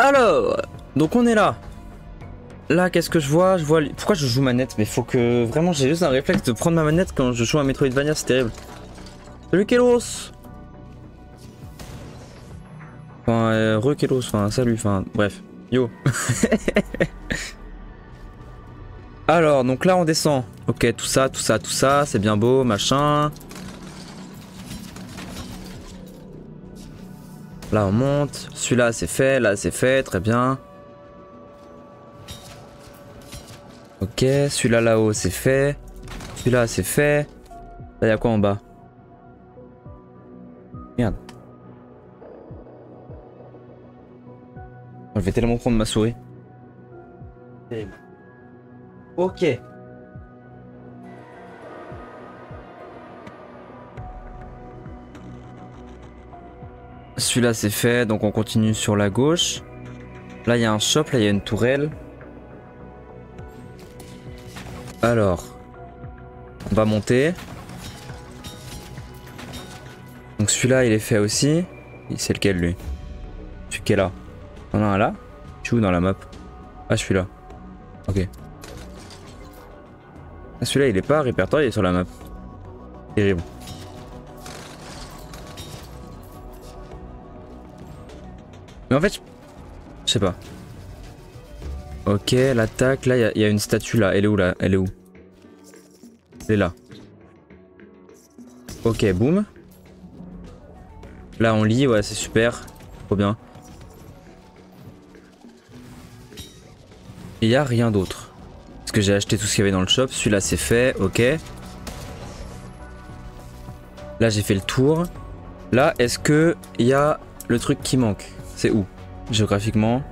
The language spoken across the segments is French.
Alors, donc on est là. Là, qu'est-ce que je vois? Pourquoi je joue manette? Mais faut que... Vraiment, j'ai juste un réflexe de prendre ma manette quand je joue à Metroidvania, c'est terrible. Salut Kelos. Enfin, re-Kelos, enfin, salut, enfin, bref. Yo. Alors, donc là, on descend. Ok, tout ça, c'est bien beau, machin. Là, on monte. Celui-là, c'est fait, là, c'est fait, très bien. Ok, celui-là là-haut c'est fait. Celui-là c'est fait. Là y'a quoi en bas? Merde. Je vais tellement prendre ma souris. Terrible. Ok. Celui-là c'est fait, donc on continue sur la gauche. Là il y a un shop, là il y a une tourelle. Alors, on va monter. Donc celui-là il est fait aussi. C'est lequel lui? Celui qui est là. On en a un là? Je suis où dans la map? Ah je suis là. Ok. Ah, celui-là il est pas répertorié sur la map. Terrible. Mais en fait, je sais pas. Ok, l'attaque, là, il y a une statue là. Elle est où là? Elle est où? Elle est là. Ok, boum. Là, on lit, ouais, c'est super. Trop bien. Il n'y a rien d'autre. Parce que j'ai acheté tout ce qu'il y avait dans le shop. Celui-là, c'est fait, ok. Là, j'ai fait le tour. Là, est-ce que il y a le truc qui manque? C'est où? Géographiquement?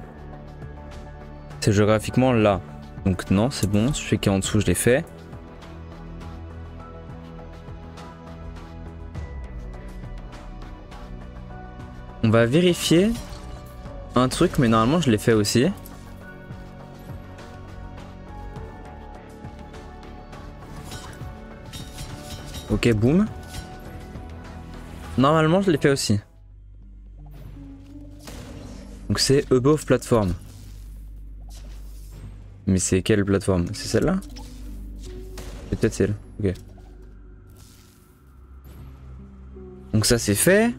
C'est géographiquement là. Donc non, c'est bon. Celui qui est en dessous, je l'ai fait. On va vérifier un truc, mais normalement, je l'ai fait aussi. Ok, boum. Normalement, je l'ai fait aussi. Donc c'est above platform. Mais c'est quelle plateforme? C'est celle-là? C'est peut-être celle. Ok. Donc ça c'est fait.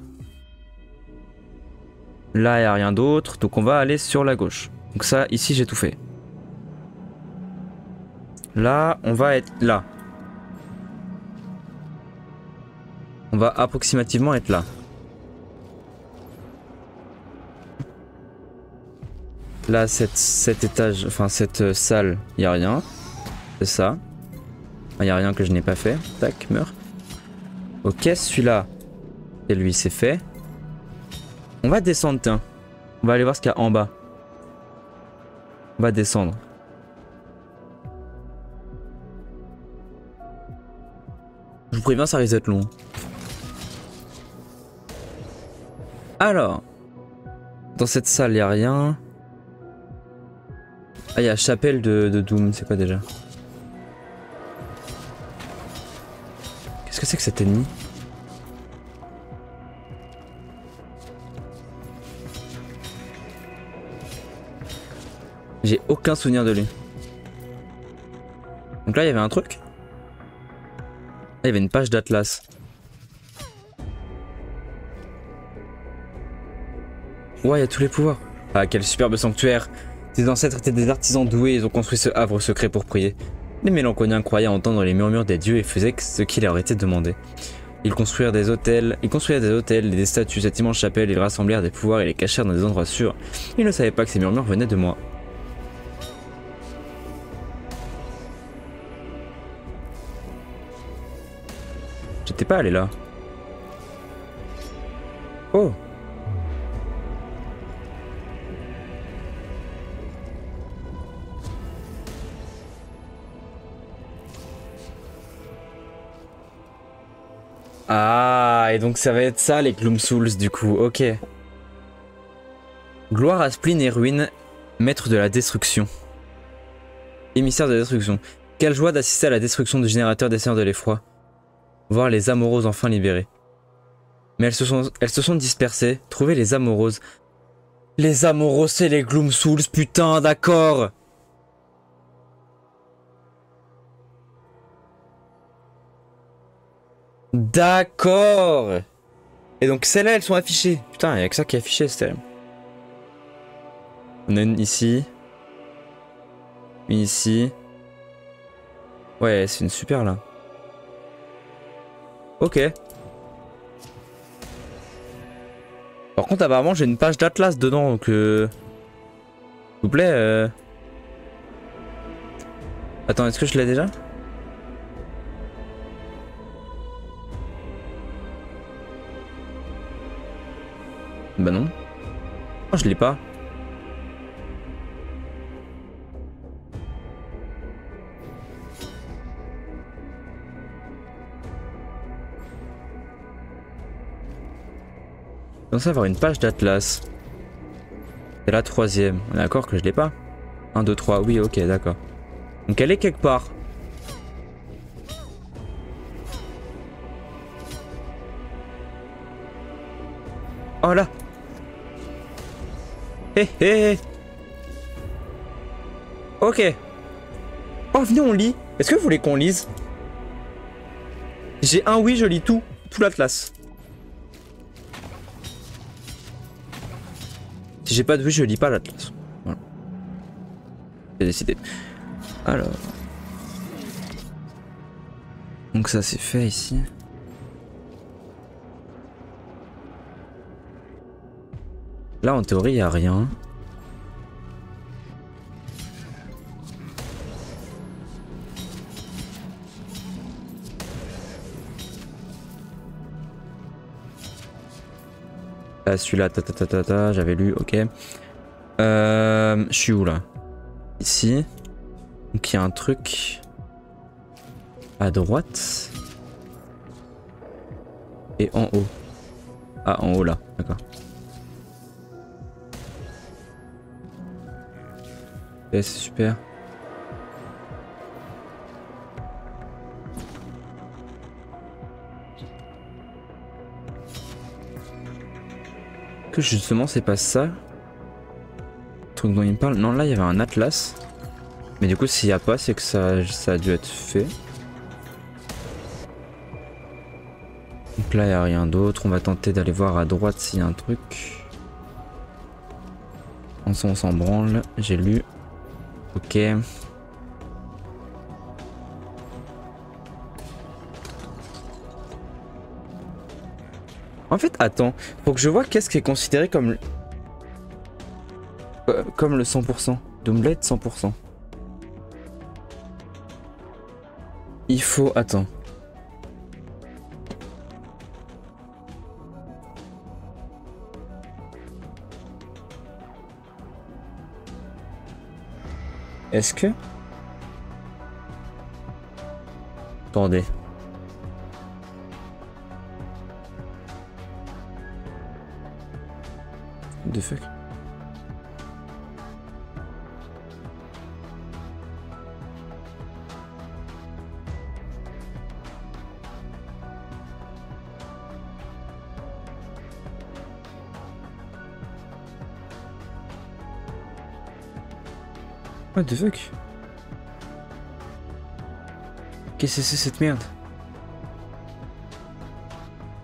Là il n'y a rien d'autre. Donc on va aller sur la gauche. Donc ça ici j'ai tout fait. Là on va être là. On va approximativement être là. Là cet étage, enfin cette salle, il n'y a rien. C'est ça. Il n'y a rien que je n'ai pas fait. Tac, meurs. Ok, celui-là. Et lui c'est fait. On va descendre, tiens. On va aller voir ce qu'il y a en bas. On va descendre. Je vous préviens, ça risque d'être long. Alors. Dans cette salle, il n'y a rien. Ah, il y a chapelle de Doom. C'est quoi déjà? Qu'est-ce que c'est que cet ennemi? J'ai aucun souvenir de lui. Donc là, il y avait un truc. Ah, il y avait une page d'Atlas. Ouais, il y a tous les pouvoirs. Ah, quel superbe sanctuaire. Tes ancêtres étaient des artisans doués, ils ont construit ce havre secret pour prier. Les Mélanconiens croyaient entendre les murmures des dieux et faisaient ce qui leur était demandé. Ils construisirent des hôtels et des statues, cette immense chapelle, ils rassemblèrent des pouvoirs et les cachèrent dans des endroits sûrs. Ils ne savaient pas que ces murmures venaient de moi. J'étais pas allé là. Oh! Ah, et donc ça va être ça les Gloom Souls du coup, ok. Gloire à Spleen et Ruine, maître de la destruction. Émissaire de la destruction. Quelle joie d'assister à la destruction du générateur des seigneurs de l'effroi. Voir les amoureuses enfin libérées. Mais elles se sont dispersées, trouver les amoureuses. Les Amoros et les Gloom Souls, putain, d'accord. D'accord. Et donc celles-là, elles sont affichées. Putain, il n'y a que ça qui est affiché, c'était. On a une ici. Une ici. Ouais, c'est une super là. Ok. Par contre, apparemment, j'ai une page d'Atlas dedans, donc s'il vous plaît. Attends, est-ce que je l'ai déjà? Bah non. Oh, je l'ai pas. Je pense avoir une page d'Atlas. C'est la 3e. On est d'accord que je l'ai pas? 1, 2, 3. Oui, ok, d'accord. Donc elle est quelque part. Oh là. Hé hé. Ok. Oh, venez, on lit. Est-ce que vous voulez qu'on lise? J'ai un oui, je lis tout. Tout l'Atlas. Si j'ai pas de oui, je lis pas l'Atlas. Voilà. J'ai décidé. Alors. Donc ça c'est fait ici. Là en théorie il n'y a rien. Là celui-là, j'avais lu, ok. Je suis où là? Ici. Donc il y a un truc. À droite. Et en haut. Ah en haut là, d'accord. Ok, c'est super. Que justement c'est pas ça. Le truc dont il me parle. Non là il y avait un atlas. Mais du coup s'il n'y a pas c'est que ça a dû être fait. Donc là il n'y a rien d'autre. On va tenter d'aller voir à droite s'il y a un truc. On s'en branle. J'ai lu. Ok. En fait, attends, faut que je vois qu'est-ce qui est considéré comme le 100%. Doomblade 100%. Il faut... Attends. Est-ce que... Attendez. The fuck? What the fuck? Qu'est-ce que c'est cette merde?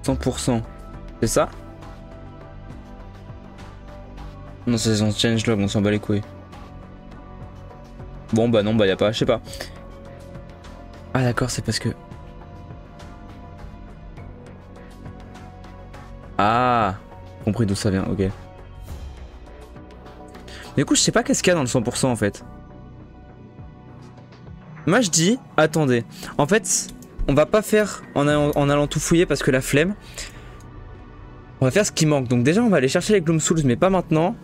100%. C'est ça? Non, c'est son changelog, on s'en bat les couilles. Bon, bah non, bah y a pas, je sais pas. Ah d'accord, c'est parce que... Ah, compris d'où ça vient, ok. Du coup, je sais pas qu'est-ce qu'il y a dans le 100% en fait. Moi je dis, attendez, en fait, on va pas faire en allant tout fouiller parce que la flemme. On va faire ce qui manque. Donc déjà, on va aller chercher les Gloom Souls, mais pas maintenant.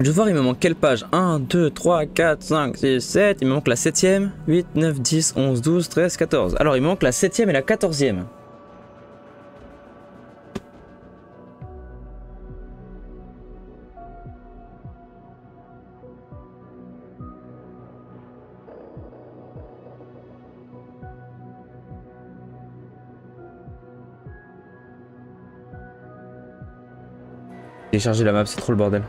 Je vais voir, il me manque quelle page? 1, 2, 3, 4, 5, 6, 7. Il me manque la 7ème, 8, 9, 10, 11, 12, 13, 14. Alors, il me manque la 7ème et la 14ème. Télécharger la map, c'est trop le bordel.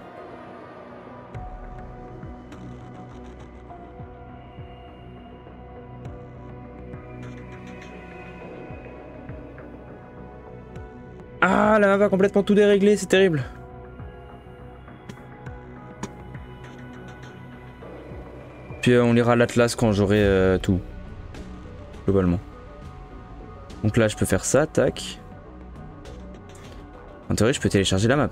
la map a complètement tout déréglé, c'est terrible. Puis on lira l'atlas quand j'aurai tout. Globalement. Donc là je peux faire ça, tac. En théorie je peux télécharger la map.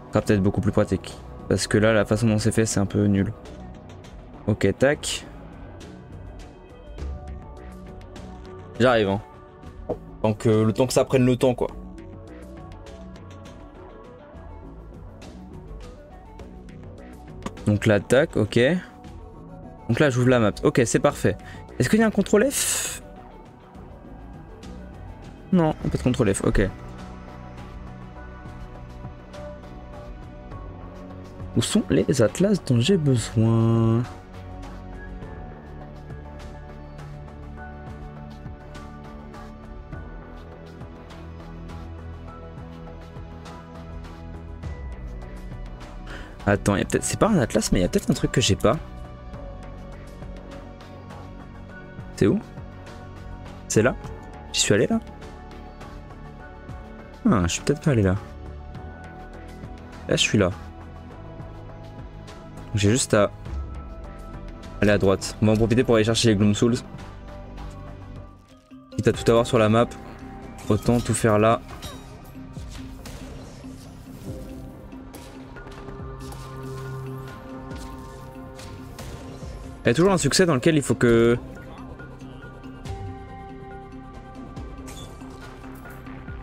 Ce sera peut-être beaucoup plus pratique. Parce que là la façon dont c'est fait c'est un peu nul. Ok, tac. J'arrive hein. Donc le temps que ça prenne le temps quoi. Donc là, tac, ok. Donc là, j'ouvre la map. Ok, c'est parfait. Est-ce qu'il y a un CTRL F? Non, pas de CTRL F, ok. Où sont les atlas dont j'ai besoin? Attends, il y a peut-être. C'est pas un atlas, mais il y a peut-être un truc que j'ai pas. C'est où? C'est là? J'y suis allé là? Ah, je suis peut-être pas allé là. Là, je suis là. J'ai juste à aller à droite. On va en profiter pour aller chercher les Gloom Souls. Quitte à tout avoir sur la map, autant tout faire là. Il y a toujours un succès dans lequel il faut que...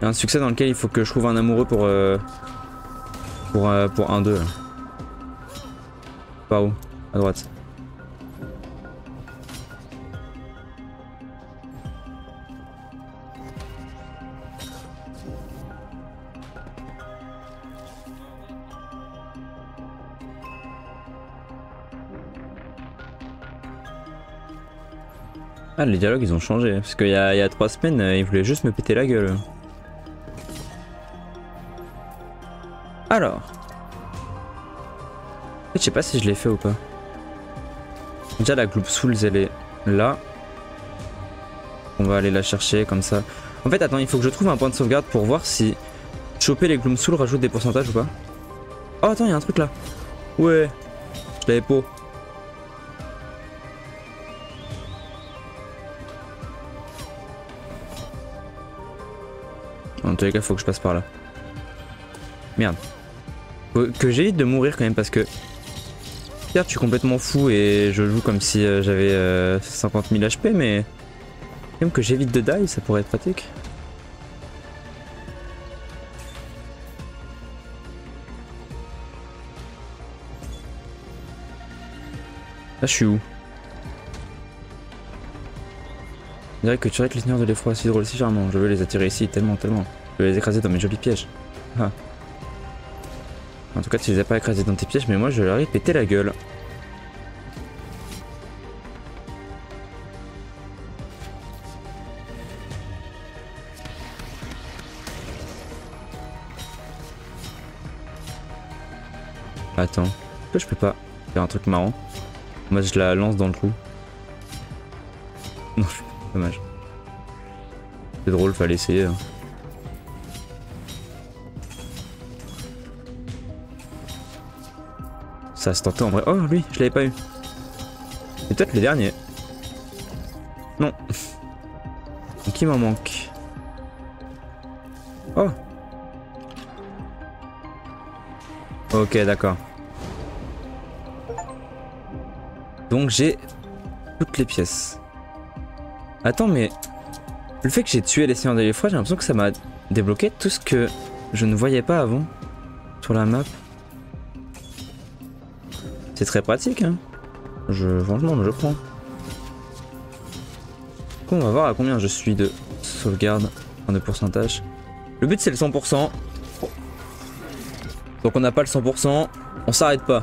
Il y a un succès dans lequel il faut que je trouve un amoureux pour un d'eux. Par où? À droite. Ah, les dialogues ils ont changé. Parce qu'il y a 3 semaines, ils voulaient juste me péter la gueule. Alors. En fait, je sais pas si je l'ai fait ou pas. Déjà, la Gloom Souls elle est là. On va aller la chercher comme ça. En fait, attends, il faut que je trouve un point de sauvegarde pour voir si choper les Gloom Souls rajoute des pourcentages ou pas. Oh, attends, il y a un truc là. Ouais. Je l'avais pas. En tous les cas, faut que je passe par là. Merde. Faut que j'évite de mourir quand même parce que... Certes, je suis complètement fou et je joue comme si j'avais 50 000 HP, mais... Même que j'évite de die, ça pourrait être pratique. Là, je suis où? Je dirais que tu les seigneurs de l'effroi, si drôle, si charmant. Je veux les attirer ici, tellement. Je veux les écraser dans mes jolis pièges. Ah. En tout cas, tu les as pas écrasés dans tes pièges, mais moi je leur ai pété la gueule. Attends, pourquoi je peux pas faire un truc marrant? Moi je la lance dans le trou. Non, dommage. C'est drôle, fallait essayer. Hein. Ça se tentait en vrai. Oh, lui, je l'avais pas eu. C'est peut-être le dernier. Non. Donc il m'en manque. Oh. Ok, d'accord. Donc j'ai toutes les pièces. Attends, mais le fait que j'ai tué les seigneurs de l'effroi, j'ai l'impression que ça m'a débloqué tout ce que je ne voyais pas avant sur la map. C'est très pratique, hein. Franchement, je prends. Donc on va voir à combien je suis de sauvegarde, en de pourcentage. Le but c'est le 100%. Donc on n'a pas le 100%, on s'arrête pas.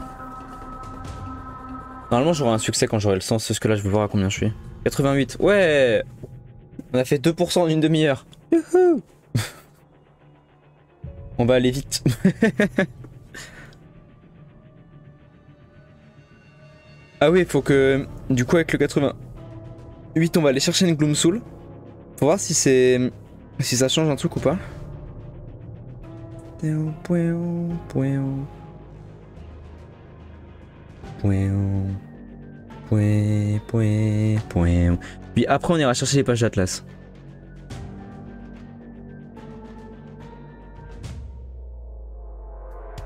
Normalement j'aurai un succès quand j'aurai le 100, c'est ce que là je veux voir à combien je suis. 88, ouais. On a fait 2% en une demi-heure. Youhou. On va aller vite. Ah oui, il faut que... Du coup avec le 88, on va aller chercher une Gloom Soul. Pour voir si c'est... si ça change un truc ou pas. Puis après on ira chercher les pages d'Atlas.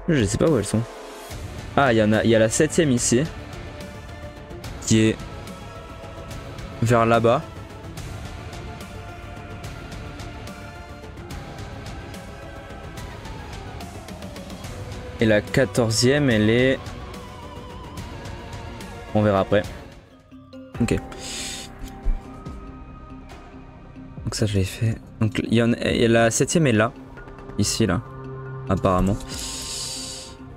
Je sais pas où elles sont. Ah, il y a la 7ème ici. Qui est vers là-bas. Et la 14ème, elle est... On verra après. Ok. Donc ça, je l'ai fait. Donc il y a la 7ème est là. Ici, là. Apparemment.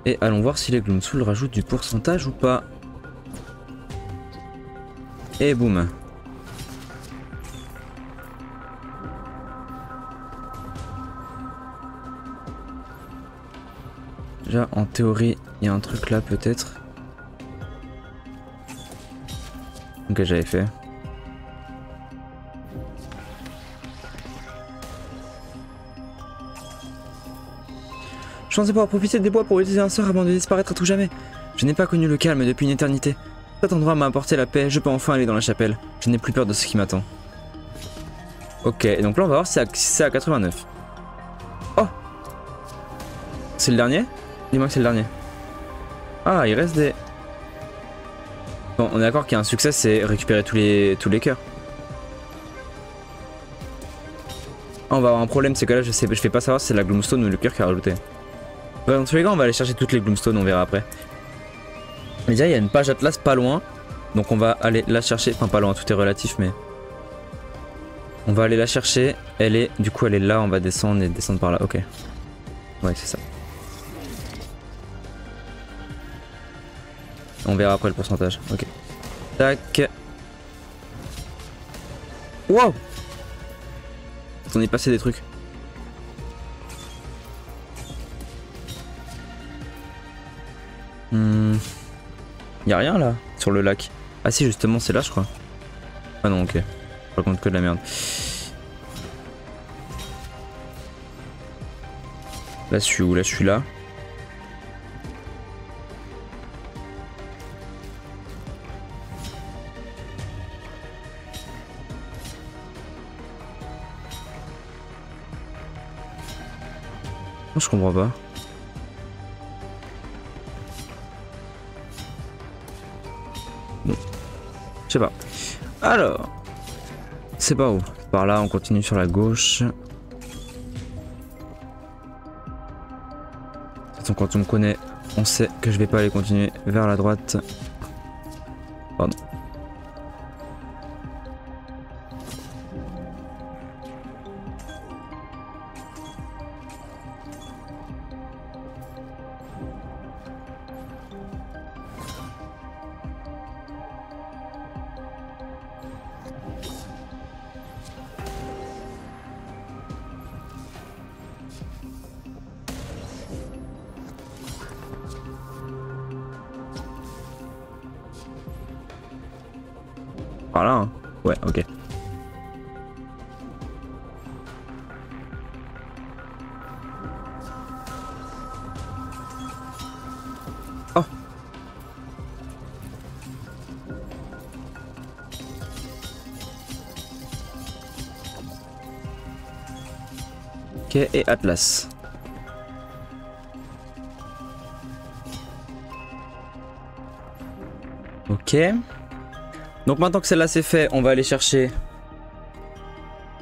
Et allons voir si les Gloomsouls rajoutent du pourcentage ou pas. Et boum. Déjà, en théorie, il y a un truc là peut-être. Ok, j'avais fait. Je pensais pouvoir profiter des bois pour utiliser un sort avant de disparaître à tout jamais. Je n'ai pas connu le calme depuis une éternité. Cet endroit m'a apporté la paix, je peux enfin aller dans la chapelle. Je n'ai plus peur de ce qui m'attend. Ok, et donc là on va voir si c'est à 89. Oh! C'est le dernier? Dis-moi que c'est le dernier. Ah, il reste des... Bon, on est d'accord qu'il y a un succès, c'est récupérer tous les cœurs. Ah, on va avoir un problème, c'est que là je fais pas savoir si c'est la Gloomstone ou le cœur qui a rajouté. Ouais, dans tous les cas, on va aller chercher toutes les Gloomstones, on verra après. Mais déjà, il y a une page Atlas pas loin. Donc on va aller la chercher. Enfin, pas loin, tout est relatif, mais... On va aller la chercher. Elle est... Du coup, elle est là, on va descendre et descendre par là. Ok. Ouais, c'est ça. On verra après le pourcentage. Ok. Tac. Wow! On est passé des trucs. Y'a rien là sur le lac. Ah si, justement c'est là je crois. Ah non, ok. Par contre que de la merde. Là je suis où? Là je suis là. Non, je comprends pas. Bon. Je sais pas. Alors. C'est pas où? Par là, on continue sur la gauche. De toute façon, quand on me connaît, on sait que je vais pas aller continuer vers la droite. Pardon. Par là, hein. Ouais, ok. Oh. Ok, et Atlas. Ok. Donc maintenant que celle-là c'est fait, on va aller chercher.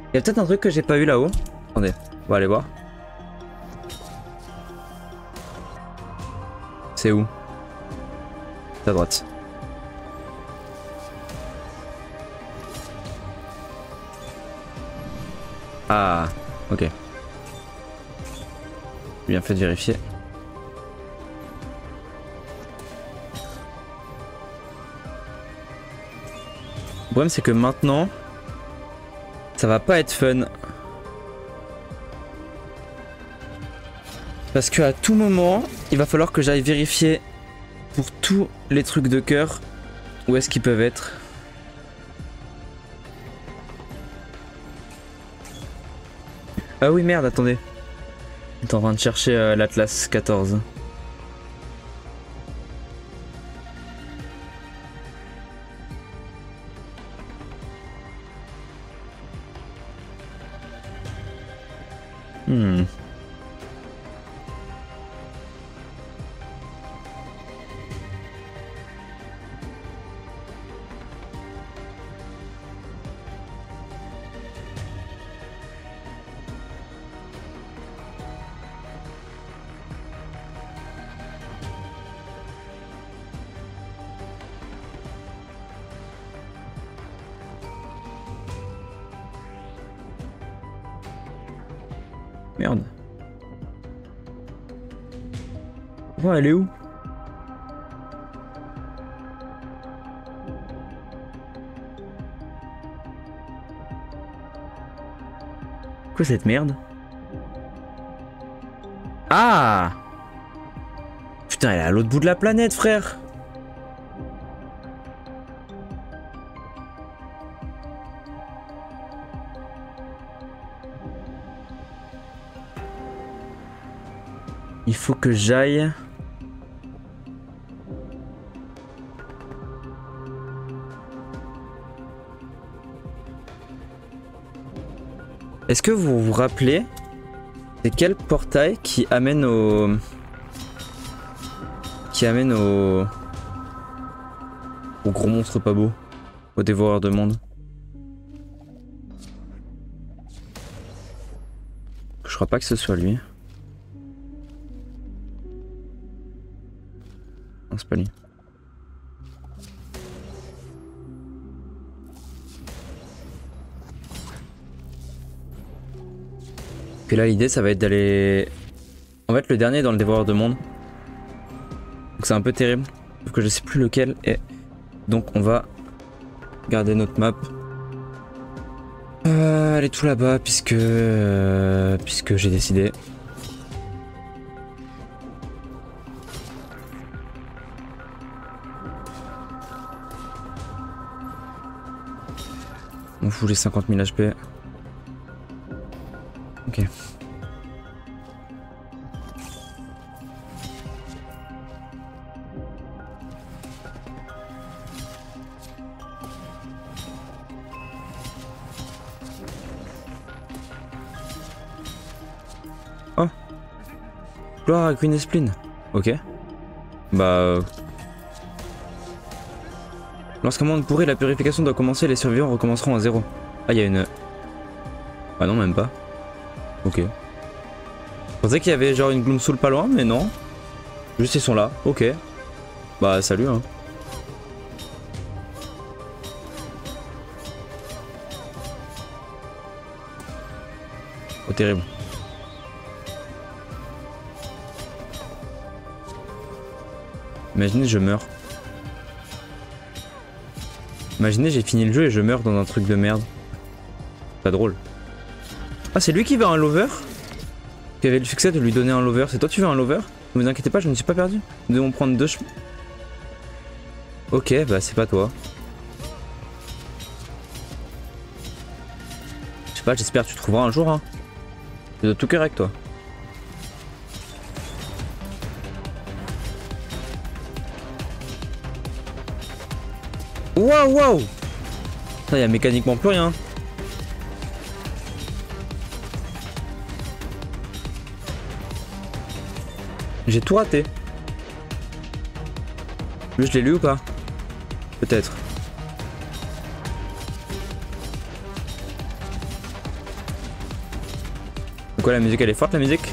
Il y a peut-être un truc que j'ai pas eu là-haut. Attendez, on va aller voir. C'est où? C'est à droite. Ah, ok. Bien fait de vérifier. Le problème c'est que maintenant, ça va pas être fun. Parce que à tout moment, il va falloir que j'aille vérifier pour tous les trucs de cœur où est-ce qu'ils peuvent être. Ah oui, merde, attendez. J'étais en train de chercher l'Atlas 14. Hmm. Merde. Oh, elle est où? Quoi cette merde? Ah! Putain, elle est à l'autre bout de la planète, frère! Il faut que j'aille. Est-ce que vous vous rappelez, c'est quel portail qui amène au... au gros monstre pas beau, au dévoreur de monde? Je crois pas que ce soit lui. Non, c'est pas lui. Puis là, l'idée, ça va être d'aller... En fait, le dernier est dans le dévoreur de monde. Donc c'est un peu terrible. Sauf que je sais plus lequel est. Donc on va garder notre map. Elle est tout là-bas puisque j'ai décidé. On fout les 50 000 HP. Ok. Oh. Gloire à Green Spleen. Ok. Bah... Lorsqu'un monde pourrit, la purification doit commencer, les survivants recommenceront à zéro. Ah, il y a une... Ah non, même pas. Ok. Je pensais qu'il y avait genre une Gloomsoul pas loin, mais non. Juste ils sont là, ok. Bah salut hein. Oh terrible. Imaginez je meurs. Imaginez j'ai fini le jeu et je meurs dans un truc de merde. Pas drôle. Ah c'est lui qui veut un lover? Qui avait le succès de lui donner un lover. C'est toi tu veux un lover? Ne vous inquiétez pas, je ne suis pas perdu. Nous devons prendre deux chemins. Ok, bah c'est pas toi. Je sais pas, j'espère que tu trouveras un jour hein. C'est de tout cœur avec toi. Waouh waouh. Ça y a mécaniquement plus rien. J'ai tout raté. Lui je l'ai lu ou pas? Peut-être. Quoi la musique elle est forte la musique?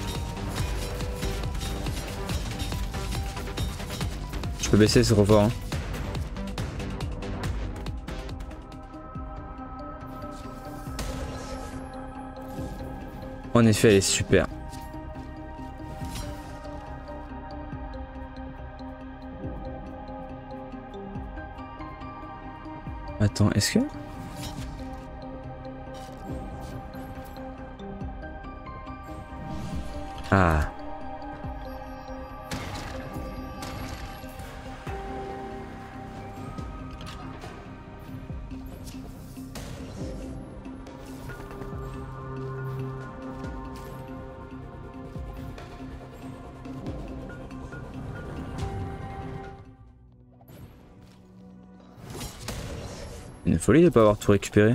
Je peux baisser, c'est trop fort hein. En effet elle est super. Attends, est-ce que... Ah. Une folie de pas avoir tout récupéré.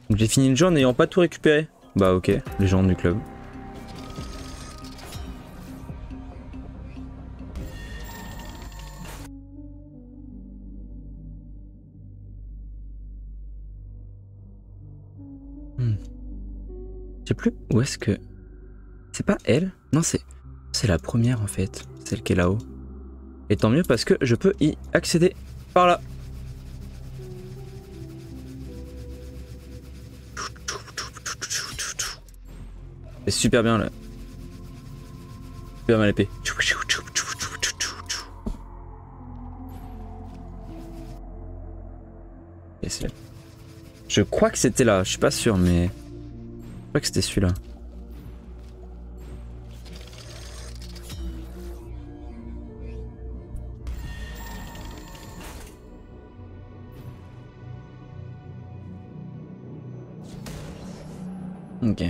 Donc j'ai fini le jeu en n'ayant pas tout récupéré. Bah ok, légende du club. Je sais plus où est-ce que... C'est pas elle? Non, c'est la première en fait, celle qui est là-haut. Et tant mieux parce que je peux y accéder par là. C'est super bien là. Super bien l'épée. Je crois que c'était là, je suis pas sûr mais... Je crois que c'était celui-là. Ok.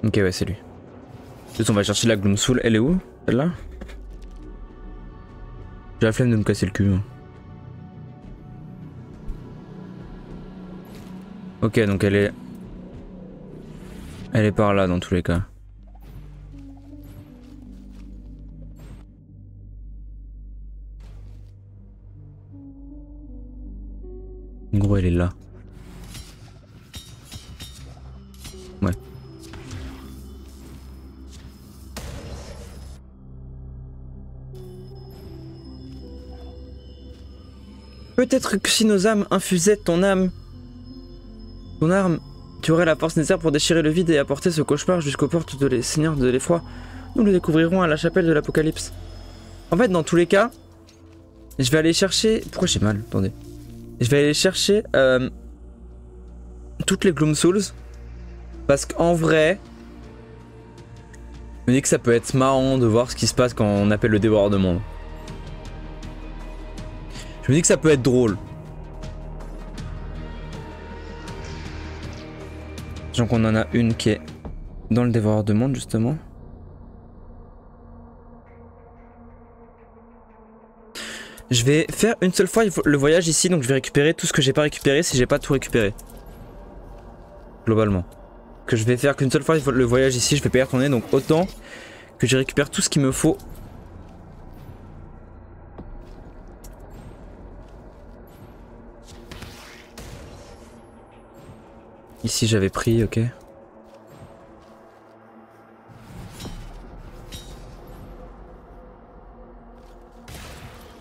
Ok ouais c'est lui. Juste on va chercher la Gloomsoul, elle est où? Celle-là? J'ai la flemme de me casser le cul. Hein. Ok donc elle est... Elle est par là dans tous les cas. En gros elle est là. Ouais. Peut-être que si nos âmes infusaient ton arme, tu aurais la force nécessaire pour déchirer le vide et apporter ce cauchemar jusqu'aux portes de les seigneurs de l'effroi. Nous le découvrirons à la chapelle de l'Apocalypse. En fait, dans tous les cas, je vais aller chercher... Pourquoi j'ai mal? Attendez. Je vais aller chercher toutes les Gloomsouls. Parce qu'en vrai, je me dis que ça peut être marrant de voir ce qui se passe quand on appelle le dévoreur de monde. Je me dis que ça peut être drôle. Sachant qu'on en a une qui est dans le dévoreur de monde justement. Je vais faire une seule fois le voyage ici, donc je vais récupérer tout ce que j'ai pas récupéré si j'ai pas tout récupéré. Globalement. Que je vais faire qu'une seule fois le voyage ici, je vais pas y retourner, donc autant que je récupère tout ce qu'il me faut. Ici j'avais pris, ok.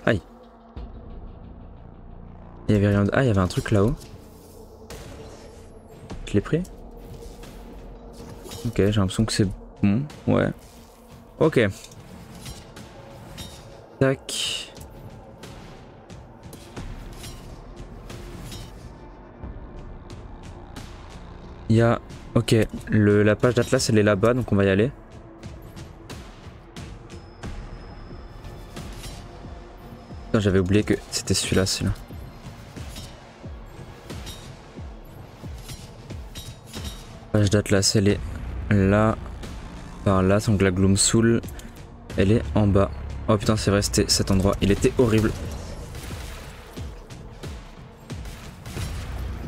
Aïe. Il y avait rien de... Ah, il y avait un truc là-haut. Je l'ai pris. Ok, j'ai l'impression que c'est bon, ouais. Ok. Tac. Il y a... Ok, la page d'Atlas elle est là-bas, donc on va y aller. J'avais oublié que c'était celui-là, celui-là. Page d'Atlas elle est là, par là, donc la Gloomsoul elle est en bas. Oh putain c'est vrai, c'était cet endroit, il était horrible.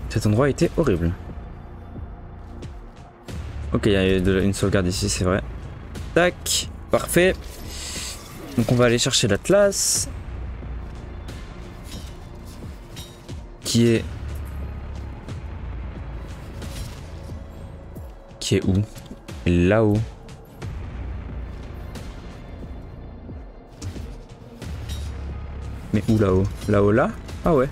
Cet endroit était horrible. Ok, il y a une sauvegarde ici, c'est vrai. Tac, parfait. Donc on va aller chercher l'Atlas. Qui est où? Là-haut. Mais où là-haut? Là-haut là? Ah ouais.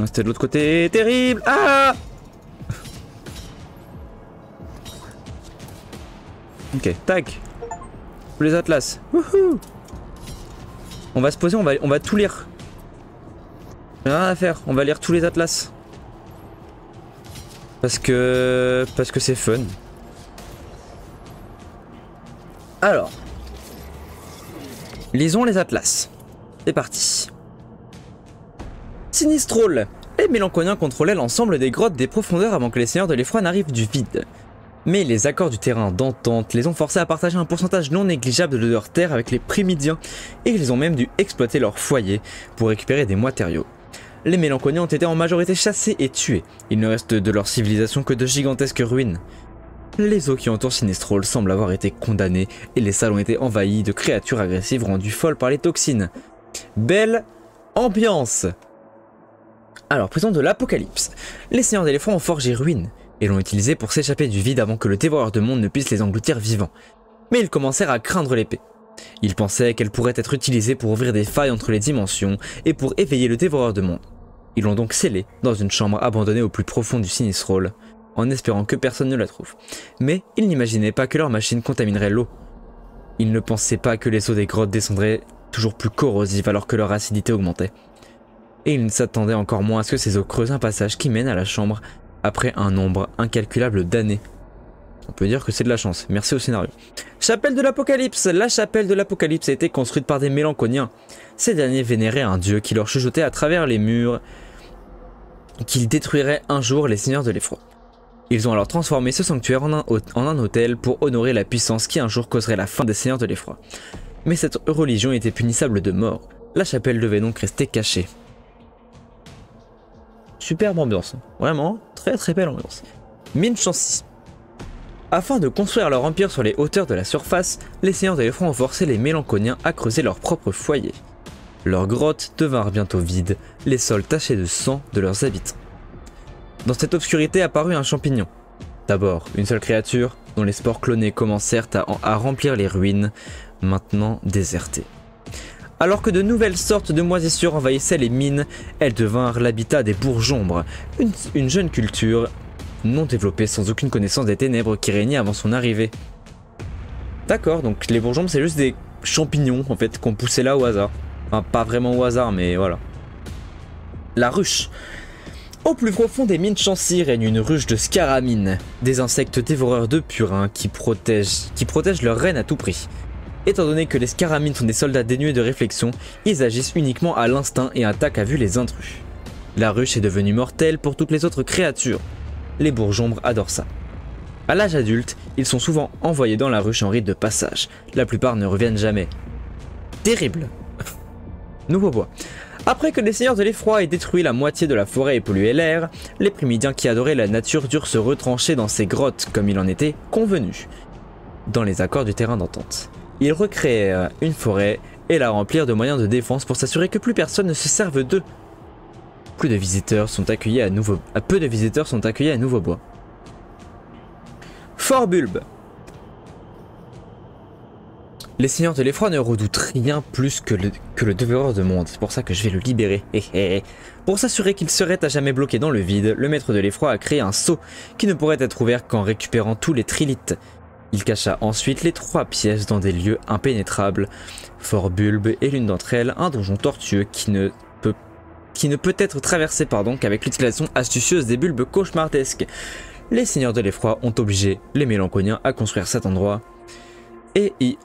C'était de l'autre côté. Terrible. Ah. Ok, tac. Tous les atlas. Wouhou. On va se poser, on va tout lire. Rien à faire, on va lire tous les atlas. Parce que c'est fun. Alors. Lisons les atlas. C'est parti. Sinistrol, Les Mélanconiens contrôlaient l'ensemble des grottes des profondeurs avant que les seigneurs de l'effroi n'arrivent du vide. Mais les accords du terrain d'entente les ont forcés à partager un pourcentage non négligeable de leur terre avec les Primidiens, et ils ont même dû exploiter leur foyer pour récupérer des matériaux. Les Mélanconiens ont été en majorité chassés et tués, il ne reste de leur civilisation que de gigantesques ruines. Les eaux qui entourent Sinistrol semblent avoir été condamnées, et les salles ont été envahies de créatures agressives rendues folles par les toxines. Belle ambiance! Alors, prison de l'Apocalypse. Les seigneurs d'éléphants ont forgé ruines, et l'ont utilisé pour s'échapper du vide avant que le dévoreur de monde ne puisse les engloutir vivants. Mais ils commencèrent à craindre l'épée. Ils pensaient qu'elle pourrait être utilisée pour ouvrir des failles entre les dimensions et pour éveiller le dévoreur de monde. Ils l'ont donc scellée dans une chambre abandonnée au plus profond du Sinistrol, en espérant que personne ne la trouve. Mais ils n'imaginaient pas que leur machine contaminerait l'eau. Ils ne pensaient pas que les eaux des grottes descendraient toujours plus corrosives alors que leur acidité augmentait. Et ils ne s'attendaient encore moins à ce que ces eaux creusent un passage qui mène à la chambre après un nombre incalculable d'années. On peut dire que c'est de la chance, merci au scénario. Chapelle de l'Apocalypse. La chapelle de l'Apocalypse a été construite par des Mélanconiens. Ces derniers vénéraient un dieu qui leur chuchotait à travers les murs qu'il détruirait un jour les seigneurs de l'effroi. Ils ont alors transformé ce sanctuaire en un hôtel pour honorer la puissance qui un jour causerait la fin des seigneurs de l'effroi. Mais cette religion était punissable de mort. La chapelle devait donc rester cachée. Superbe ambiance, vraiment très belle ambiance. Mine Chancy. Afin de construire leur empire sur les hauteurs de la surface, les seigneurs de l'effroi ont forcé les Mélanconiens à creuser leur propre foyer. Leurs grottes devinrent bientôt vides, les sols tachés de sang de leurs habitants. Dans cette obscurité apparut un champignon. D'abord, une seule créature, dont les spores clonés commencèrent à remplir les ruines, maintenant désertées. Alors que de nouvelles sortes de moisissures envahissaient les mines, elles devinrent l'habitat des bourgeombres, une jeune culture non développée sans aucune connaissance des ténèbres qui régnaient avant son arrivée. D'accord, donc les bourgeombres c'est juste des champignons en fait qu'on poussait là au hasard. Enfin pas vraiment au hasard mais voilà. La ruche. Au plus profond des mines Chancy règne une ruche de scaramines, des insectes dévoreurs de purins qui protègent leur reine à tout prix. Étant donné que les scaramines sont des soldats dénués de réflexion, ils agissent uniquement à l'instinct et attaquent à vue les intrus. La ruche est devenue mortelle pour toutes les autres créatures. Les bourgeombres adorent ça. À l'âge adulte, ils sont souvent envoyés dans la ruche en rite de passage. La plupart ne reviennent jamais. Terrible. Nouveau bois. Après que les seigneurs de l'effroi aient détruit la moitié de la forêt et pollué l'air, les Primidiens qui adoraient la nature durent se retrancher dans ces grottes comme il en était convenu, dans les accords du terrain d'entente. Ils recréèrent une forêt et la remplirent de moyens de défense pour s'assurer que plus personne ne se serve d'eux. Peu de visiteurs sont accueillis à nouveau bois. Fort Bulbe. Les seigneurs de l'effroi ne redoutent rien plus que le dévoreur de monde, c'est pour ça que je vais le libérer. Pour s'assurer qu'il serait à jamais bloqué dans le vide, le maître de l'effroi a créé un sceau qui ne pourrait être ouvert qu'en récupérant tous les trilithes. Il cacha ensuite les 3 pièces dans des lieux impénétrables. Fort Bulbe est l'une d'entre elles, un donjon tortueux qui ne peut être traversé qu'avec l'utilisation astucieuse des bulbes cauchemardesques. Les seigneurs de l'effroi ont obligé les Mélanconiens à construire cet endroit et ils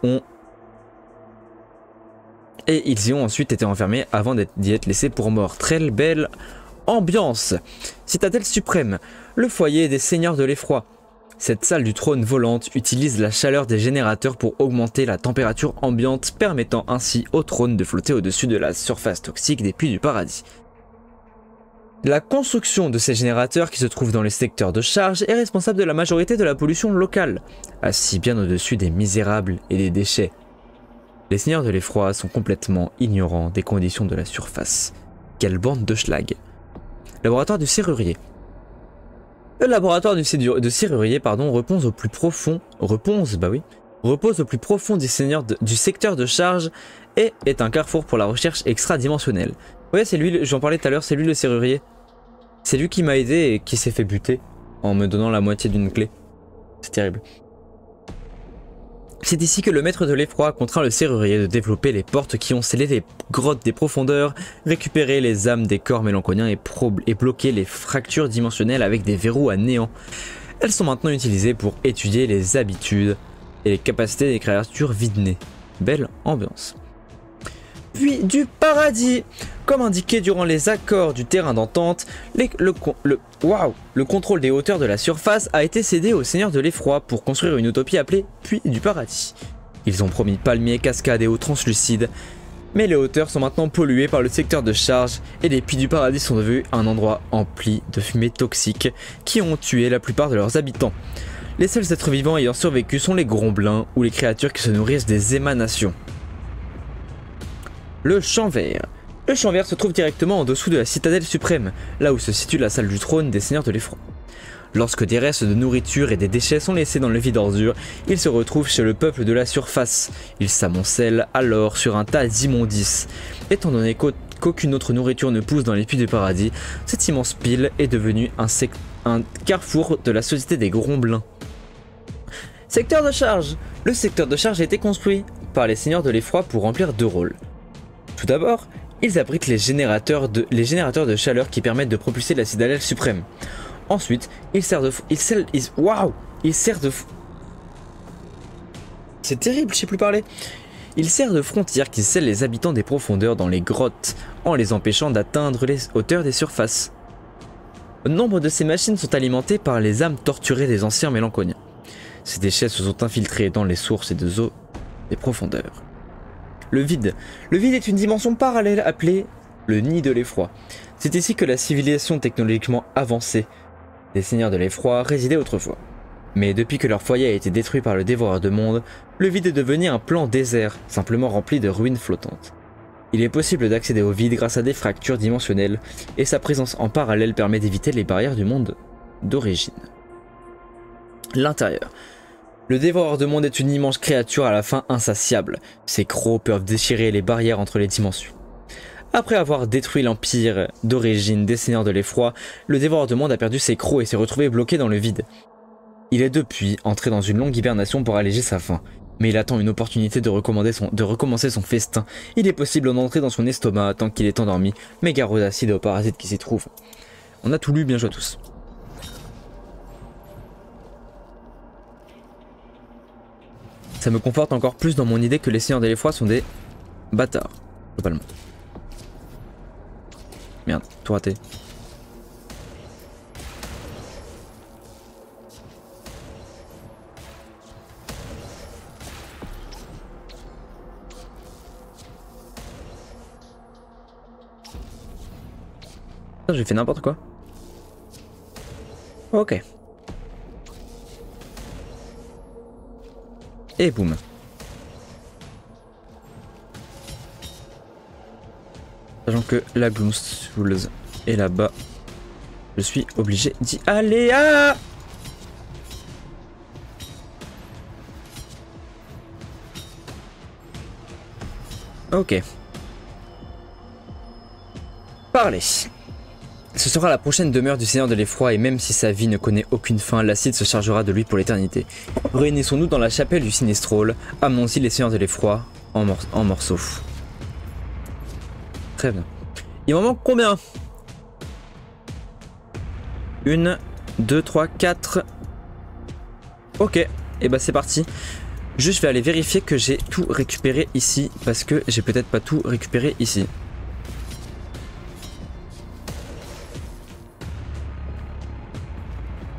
y ont ensuite été enfermés avant d'y être laissés pour mort. Très belle ambiance. Citadelle suprême, le foyer des seigneurs de l'effroi. Cette salle du trône volante utilise la chaleur des générateurs pour augmenter la température ambiante, permettant ainsi au trône de flotter au-dessus de la surface toxique des puits du paradis. La construction de ces générateurs qui se trouvent dans les secteurs de charge est responsable de la majorité de la pollution locale, assis bien au-dessus des misérables et des déchets. Les seigneurs de l'effroi sont complètement ignorants des conditions de la surface. Quelle bande de schlag. Laboratoire du serrurier. Le laboratoire du serrurier repose au plus profond du secteur de charge et est un carrefour pour la recherche extra-dimensionnelle. Ouais, c'est lui, j'en parlais tout à l'heure, c'est lui le serrurier. C'est lui qui m'a aidé et qui s'est fait buter en me donnant la moitié d'une clé. C'est terrible. C'est ici que le maître de l'effroi contraint le serrurier de développer les portes qui ont scellé les grottes des profondeurs, récupérer les âmes des corps mélanconiens et bloquer les fractures dimensionnelles avec des verrous à néant. Elles sont maintenant utilisées pour étudier les habitudes et les capacités des créatures vide-nez. Belle ambiance. puits du paradis. Comme indiqué durant les accords du terrain d'entente, le contrôle des hauteurs de la surface a été cédé aux seigneurs de l'effroi pour construire une utopie appelée puits du paradis. Ils ont promis palmiers, cascades et eaux translucides, mais les hauteurs sont maintenant polluées par le secteur de charge et les puits du paradis sont devenus un endroit empli de fumées toxiques qui ont tué la plupart de leurs habitants. Les seuls êtres vivants ayant survécu sont les gromblins ou les créatures qui se nourrissent des émanations. Le champ vert. Le champ vert se trouve directement en dessous de la citadelle suprême, là où se situe la salle du trône des seigneurs de l'effroi. Lorsque des restes de nourriture et des déchets sont laissés dans le vide ordure, ils se retrouvent chez le peuple de la surface. Ils s'amoncellent alors sur un tas d'immondices. Étant donné qu'aucune autre nourriture ne pousse dans les puits du paradis, cette immense pile est devenue un carrefour de la société des gromblins. Secteur de charge. Le secteur de charge a été construit par les seigneurs de l'effroi pour remplir deux rôles. Tout d'abord, ils abritent les générateurs de chaleur qui permettent de propulser la citadelle suprême. Ensuite, il sert de... C'est terrible, je sais plus parler. Il sert de frontière qui scelle les habitants des profondeurs dans les grottes, en les empêchant d'atteindre les hauteurs des surfaces. Nombre de ces machines sont alimentées par les âmes torturées des anciens mélanconiens. Ces déchets se sont infiltrés dans les sources et des eaux des profondeurs. Le vide. Le vide est une dimension parallèle appelée le nid de l'effroi. C'est ici que la civilisation technologiquement avancée des seigneurs de l'effroi résidait autrefois. Mais depuis que leur foyer a été détruit par le dévoreur de monde, le vide est devenu un plan désert, simplement rempli de ruines flottantes. Il est possible d'accéder au vide grâce à des fractures dimensionnelles, et sa présence en parallèle permet d'éviter les barrières du monde d'origine. L'intérieur. Le dévoreur de monde est une immense créature à la fin insatiable. Ses crocs peuvent déchirer les barrières entre les dimensions. Après avoir détruit l'empire d'origine des seigneurs de l'effroi, le dévoreur de monde a perdu ses crocs et s'est retrouvé bloqué dans le vide. Il est depuis entré dans une longue hibernation pour alléger sa faim, mais il attend une opportunité de recommencer son festin. Il est possible d'entrer dans son estomac tant qu'il est endormi, mais gare aux acides et aux parasites qui s'y trouvent. On a tout lu, bien joué à tous. Ça me conforte encore plus dans mon idée que les seigneurs de l'effroi sont des bâtards, globalement. Merde, tout raté. J'ai fait n'importe quoi. Ok. Et boum. Sachant que la Gloomstools est là-bas, je suis obligé d'y aller. Ah! Ok. Parlez. Ce sera la prochaine demeure du Seigneur de l'Effroi et même si sa vie ne connaît aucune fin, l'acide se chargera de lui pour l'éternité. Réunissons-nous dans la chapelle du Sinestrol, amenons-y les Seigneurs de l'Effroi en morceaux. Très bien. Il m'en manque combien? 1, 2, 3, 4. Ok, et bah c'est parti. Juste je vais aller vérifier que j'ai tout récupéré ici parce que j'ai peut-être pas tout récupéré ici.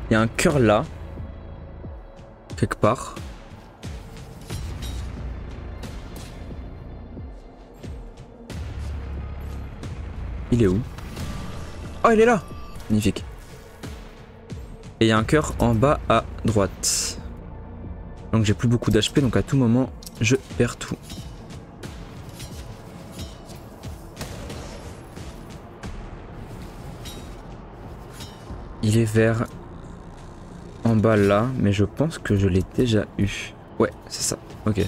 Il y a un cœur là, quelque part. Il est où? Oh, il est là! Magnifique. Et il y a un cœur en bas à droite. Donc j'ai plus beaucoup d'HP, donc à tout moment, je perds tout. Il est vers en bas là, mais je pense que je l'ai déjà eu. Ouais, c'est ça. Ok.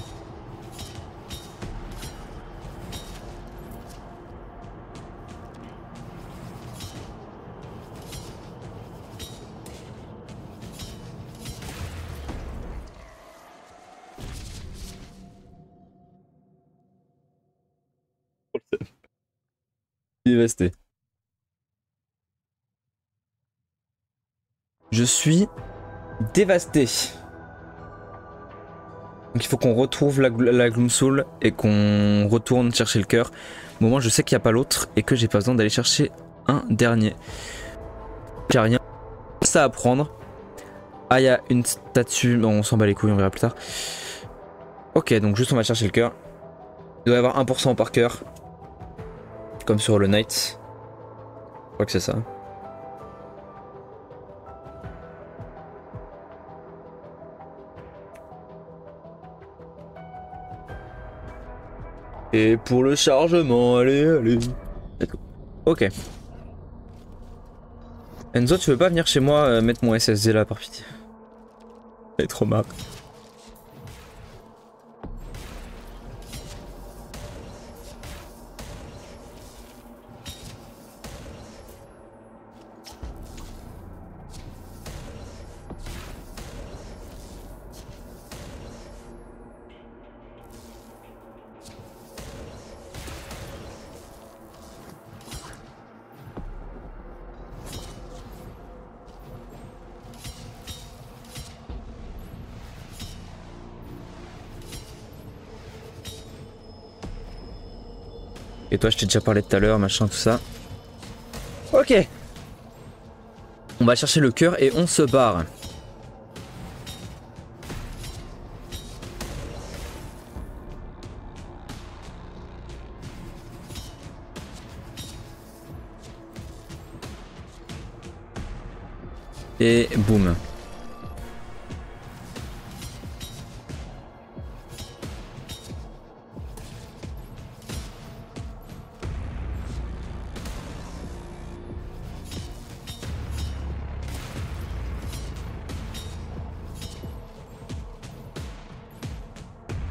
Dévasté. Je suis dévasté. Donc il faut qu'on retrouve la Gloom Soul et qu'on retourne chercher le cœur. Au moment je sais qu'il n'y a pas l'autre et que j'ai pas besoin d'aller chercher un dernier. J'ai rien. Ça à prendre. Ah, il y a une statue. Bon, on s'en bat les couilles, on verra plus tard. Ok, donc juste on va chercher le cœur. Il doit y avoir 1% par cœur. Comme sur le Knight. Je crois que c'est ça. Et pour le chargement, allez. Ok. Enzo, tu veux pas venir chez moi mettre mon SSD là par pitié? C'est trop marre. Et toi, je t'ai déjà parlé tout à l'heure, machin, tout ça. Ok. On va chercher le cœur et on se barre. Et boum.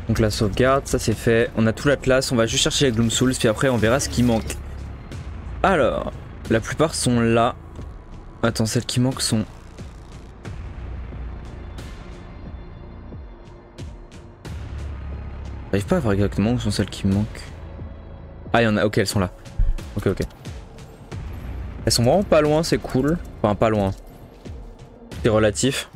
Donc la sauvegarde, ça c'est fait. On a tout l'Atlas, on va juste chercher les Gloom Souls, puis après on verra ce qui manque. Alors, la plupart sont là. Attends, celles qui manquent sont... J'arrive pas à voir exactement où sont celles qui me manquent. Ah, il y en a, ok, elles sont là. Ok. Elles sont vraiment pas loin, c'est cool. Enfin, pas loin. C'est relatif.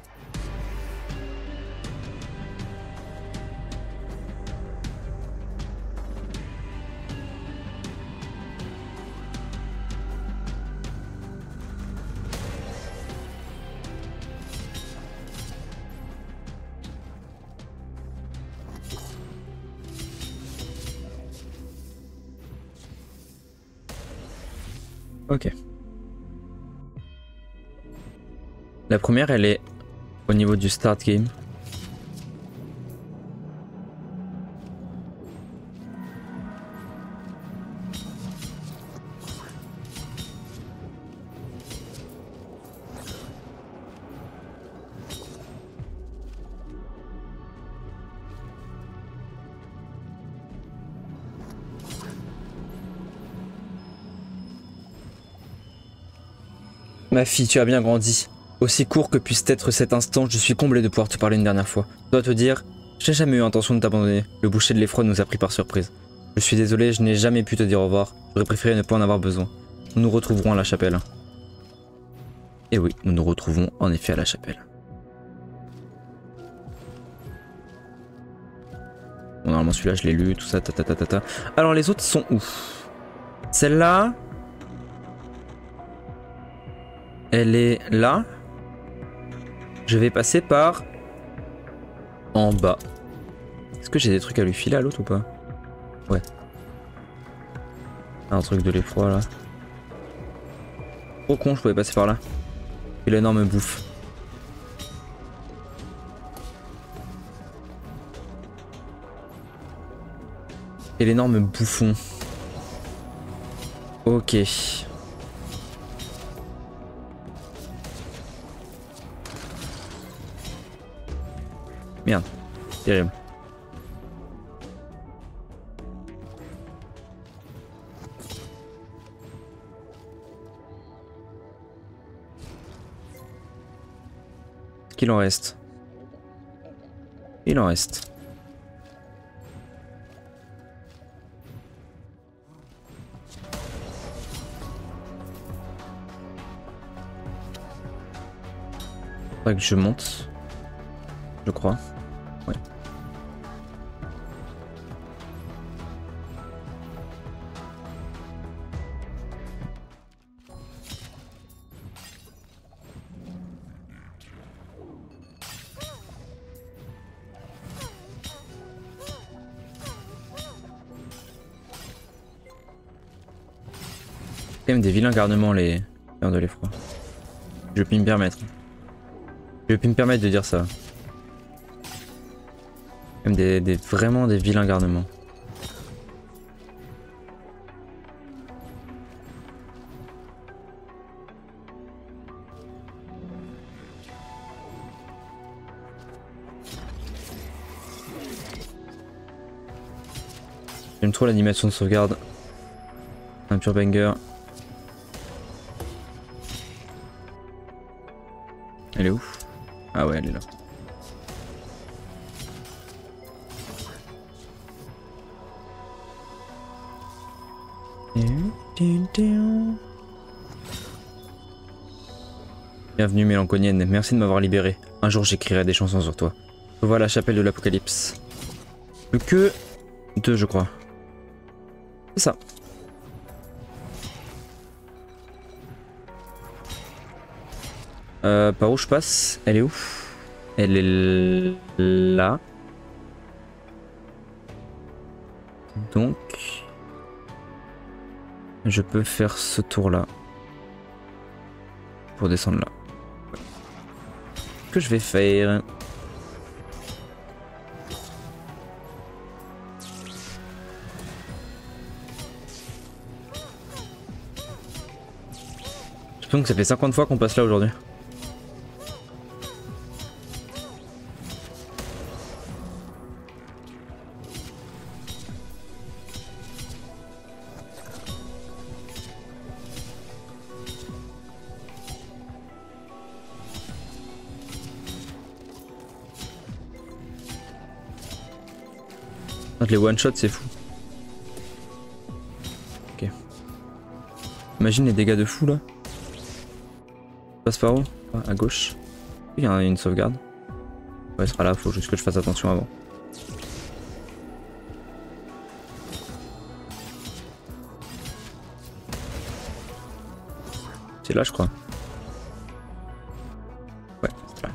Ok. La première, elle est au niveau du start game. Ma fille, tu as bien grandi. Aussi court que puisse être cet instant, je suis comblé de pouvoir te parler une dernière fois. Je dois te dire, je n'ai jamais eu intention de t'abandonner. Le boucher de l'effroi nous a pris par surprise. Je suis désolé, je n'ai jamais pu te dire au revoir. J'aurais préféré ne pas en avoir besoin. Nous nous retrouverons à la chapelle. Et oui, nous nous retrouvons en effet à la chapelle. Bon, normalement celui-là je l'ai lu, tout ça, ta. Alors les autres sont où? Celle-là... Elle est là. Je vais passer par en bas. Est-ce que j'ai des trucs à lui filer à l'autre ou pas? Ouais. Un truc de l'effroi là. Trop con, je pouvais passer par là. Et l'énorme bouffe. Et l'énorme bouffon. Ok. Merde, terrible. Qu'il en reste. Il en reste. Faudrait que je monte. Je crois. Ouais. quand même des vilains garnements les Seigneurs de l'Effroi. Je puis me permettre. Je puis me permettre de dire ça. Même vraiment des vilains garnements. J'aime trop l'animation de sauvegarde. Un pur banger. Elle est où? Ah ouais, elle est là. Bienvenue Mélanconienne, merci de m'avoir libéré. Un jour j'écrirai des chansons sur toi. Voilà la chapelle de l'Apocalypse. Plus que 2 je crois. C'est ça. Par où je passe? Elle est où? Elle est là. Donc... je peux faire ce tour là. Pour descendre là. Ce que je vais faire... je pense que ça fait 50 fois qu'on passe là aujourd'hui. Les one shot c'est fou. Ok. Imagine les dégâts de fou là. Passe par où? À gauche. Il y a une sauvegarde. Ouais, elle sera là, faut juste que je fasse attention avant. C'est là je crois. Ouais, c'est là.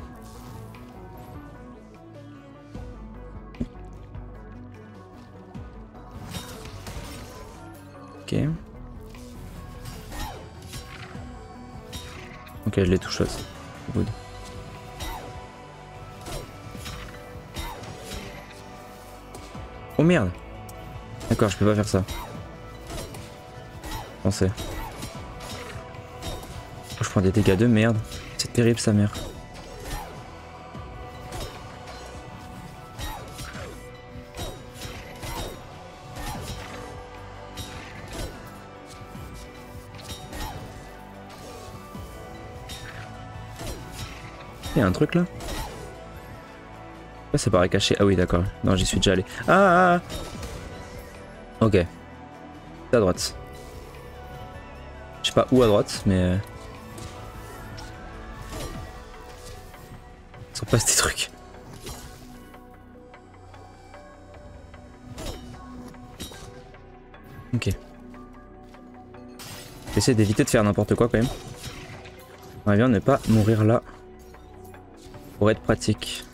Ok. Ok, je les touche. Good. Oh merde. D'accord, je peux pas faire ça. Pensez. Oh, je prends des dégâts de merde. C'est terrible sa mère. Il y a un truc là? Ouais, ça paraît caché. Ah oui, d'accord. Non, j'y suis déjà allé. Ah, ok. C'est à droite. Je sais pas où à droite, mais... ça passe des trucs. Ok. J'essaie d'éviter de faire n'importe quoi quand même. On va bien ne pas mourir là. Pour être pratique.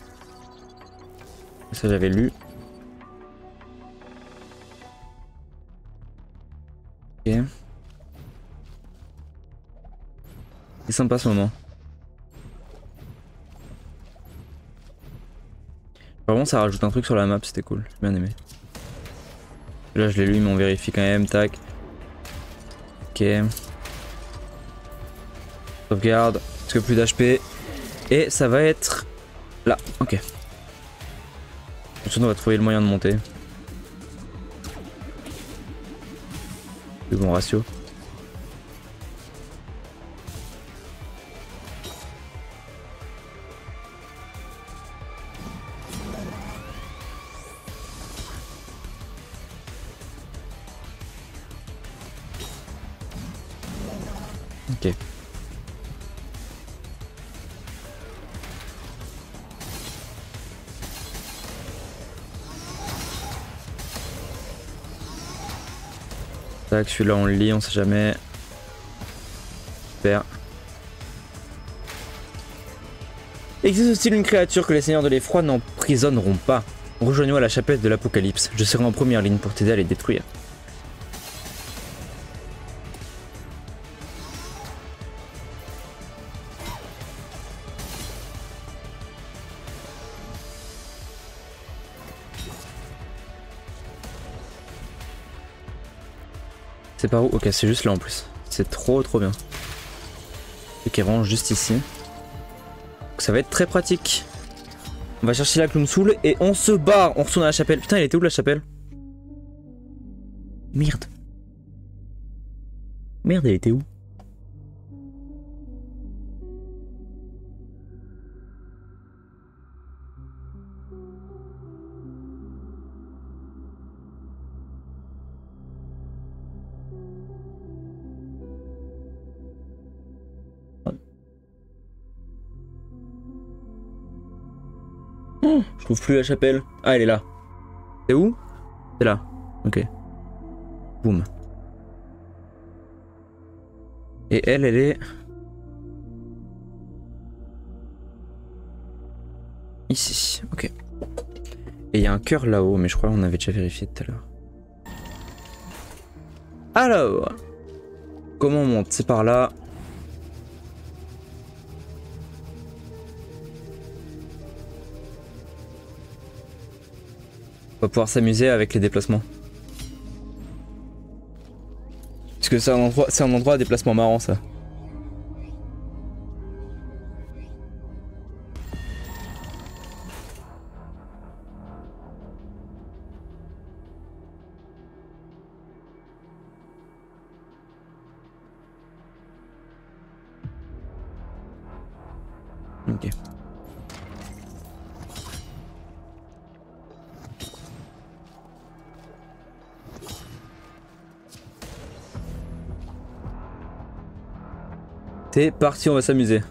Ça j'avais lu. Ok. C'est sympa ce moment. Vraiment ça rajoute un truc sur la map, c'était cool, j'ai bien aimé. Là je l'ai lu, mais on vérifie quand même, tac. Ok. Sauvegarde, parce que plus d'HP. Et ça va être là, ok. Ensuite on va trouver le moyen de monter. Le bon ratio. Ok. Tac, celui-là on le lit, on sait jamais. Super. Existe-t-il une créature que les seigneurs de l'effroi n'emprisonneront pas? Rejoignons à la chapelle de l'Apocalypse. Je serai en première ligne pour t'aider à les détruire. C'est par où? Ok, c'est juste là en plus. C'est trop bien. Ok, vraiment juste ici. Donc ça va être très pratique. On va chercher la Gloomsoul et on se barre. On retourne à la chapelle. Putain, elle était où la chapelle? Merde. Merde, elle était où? Je trouve plus la chapelle. Ah, elle est là. C'est où? C'est là. Ok. Boum. Et elle est... ici. Ok. Et il y a un cœur là-haut, mais je crois qu'on avait déjà vérifié tout à l'heure. Alors, comment on monte? C'est par là. On va pouvoir s'amuser avec les déplacements. Parce que c'est un endroit à déplacement marrant, ça. Ok. C'est parti, on va s'amuser.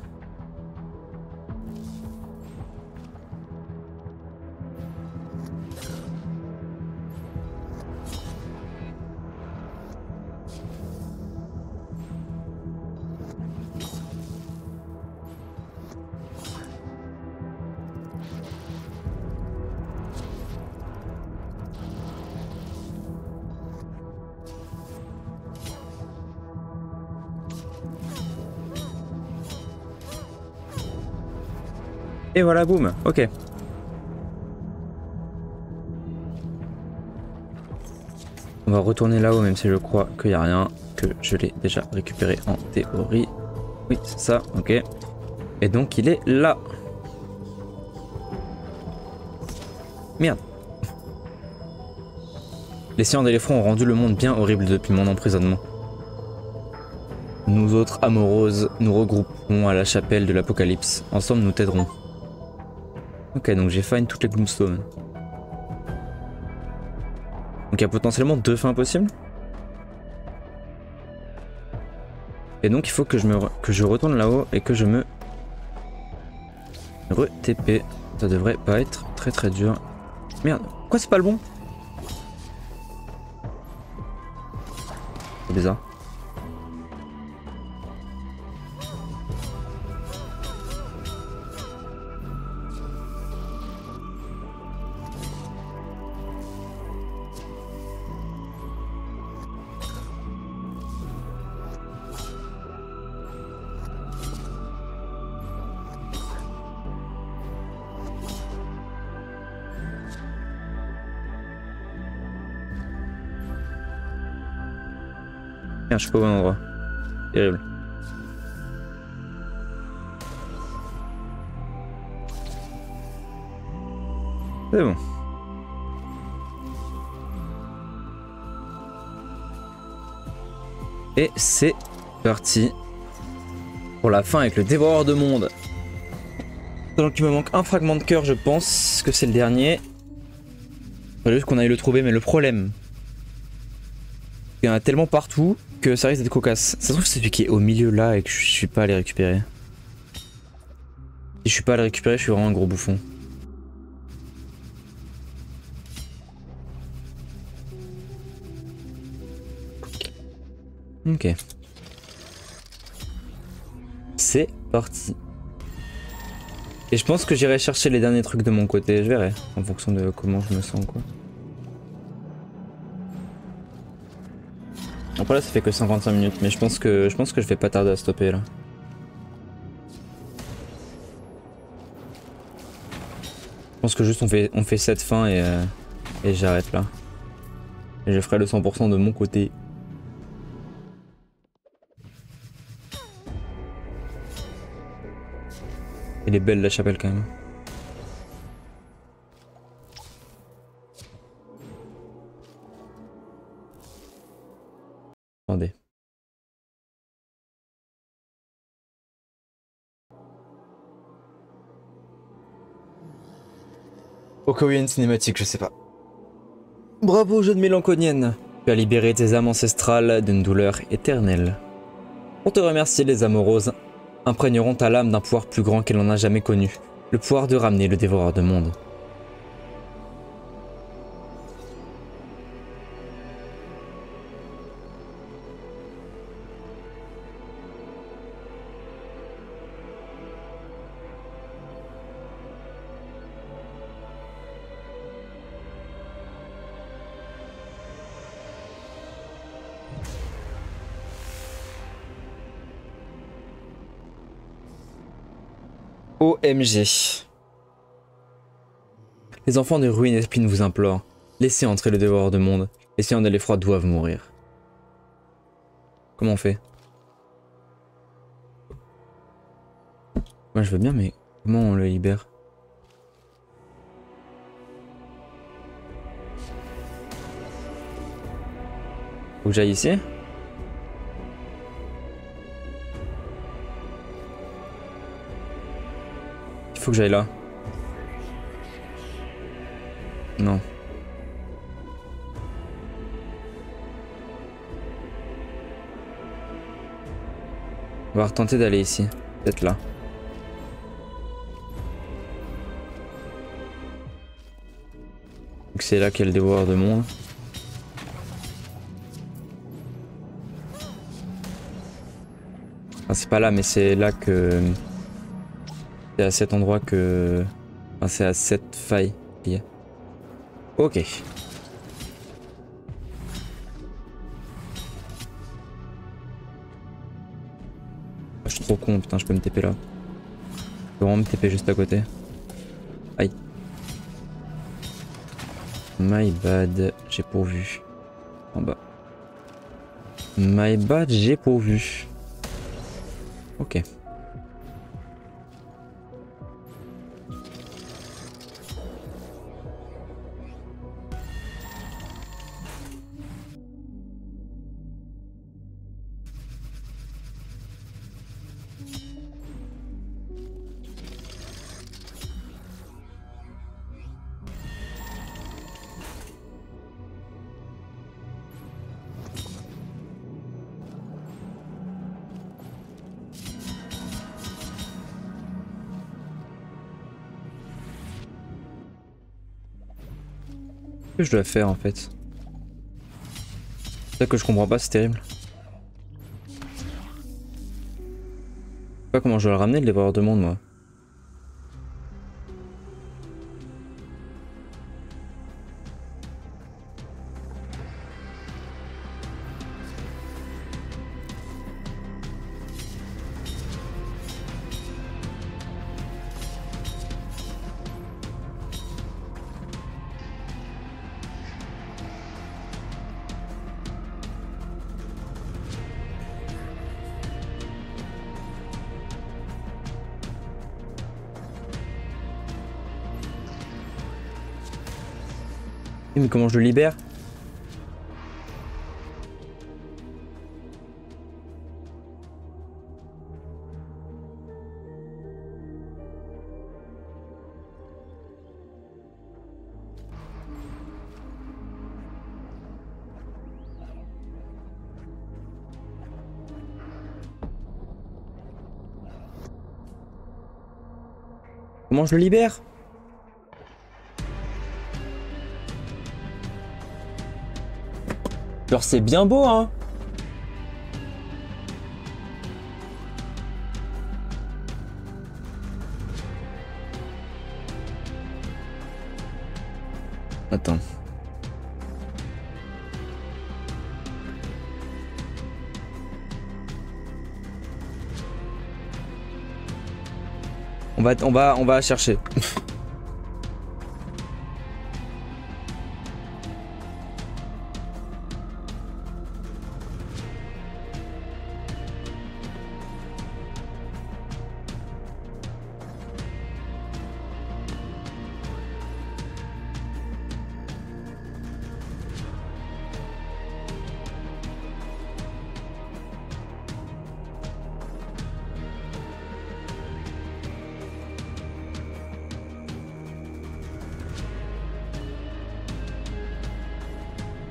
Et voilà, boum, ok. On va retourner là-haut, même si je crois qu'il n'y a rien, que je l'ai déjà récupéré en théorie. Oui, c'est ça, ok. Et donc il est là. Merde. Les sciences d'éléphants ont rendu le monde bien horrible depuis mon emprisonnement. Nous autres amoureuses nous regrouperons à la chapelle de l'Apocalypse. Ensemble nous t'aiderons. Ok, donc j'ai find toutes les Gloomstones. Donc il y a potentiellement 2 fins possibles. Et donc il faut que je retourne là-haut et que je me re-TP. Ça devrait pas être très dur. Merde, pourquoi c'est pas le bon? C'est bizarre. Merde, je suis pas au bon endroit. Terrible. C'est bon. Et c'est parti pour la fin avec le dévoreur de monde. Donc il me manque un fragment de cœur, je pense que c'est le dernier. Il fallait juste qu'on aille le trouver, mais le problème, il y en a tellement partout que ça risque d'être cocasse. Ça se trouve c'est celui qui est au milieu là et que je suis pas allé récupérer. Si je suis pas allé récupérer, je suis vraiment un gros bouffon. Ok. C'est parti. Et je pense que j'irai chercher les derniers trucs de mon côté, je verrai, en fonction de comment je me sens quoi. Après là ça fait que 55 minutes, mais je pense que je vais pas tarder à stopper là. Je pense que juste on fait cette fin et j'arrête là. Et je ferai le 100% de mon côté. Elle est belle la chapelle quand même. Attendez. Au cas où il y a une cinématique, je sais pas. Bravo, jeune mélanconienne. Tu as libéré tes âmes ancestrales d'une douleur éternelle. Pour te remercier, les âmes roses imprégneront ta lame d'un pouvoir plus grand qu'elle n'en a jamais connu. Le pouvoir de ramener le dévoreur de monde. OMG. Les enfants de Ruine et Spine vous implorent. Laissez entrer le dévoreur de monde. Les seigneurs de l'effroi doivent mourir. Comment on fait? Moi je veux bien, mais comment on le libère? Faut que j'aille ici? Il faut que j'aille là. Non. On va retenter d'aller ici. Peut-être là. Donc c'est là qu'il y a le dévoreur de monde. Enfin, c'est pas là, mais c'est là que... C'est à cet endroit que... Enfin, c'est à cette faille qu'il y a. Ok. Je suis trop con, putain, je peux me TP là. Je peux vraiment me TP juste à côté. Aïe. My bad, j'ai pourvu. En bas. My bad, j'ai pourvu. Ok. Que je dois faire en fait? C'est ça que je comprends pas, c'est terrible. Je sais pas comment je dois le ramener le dévoreur de monde moi. Mais comment je le libère? Comment je le libère? Genre c'est bien beau hein. Attends. On va chercher.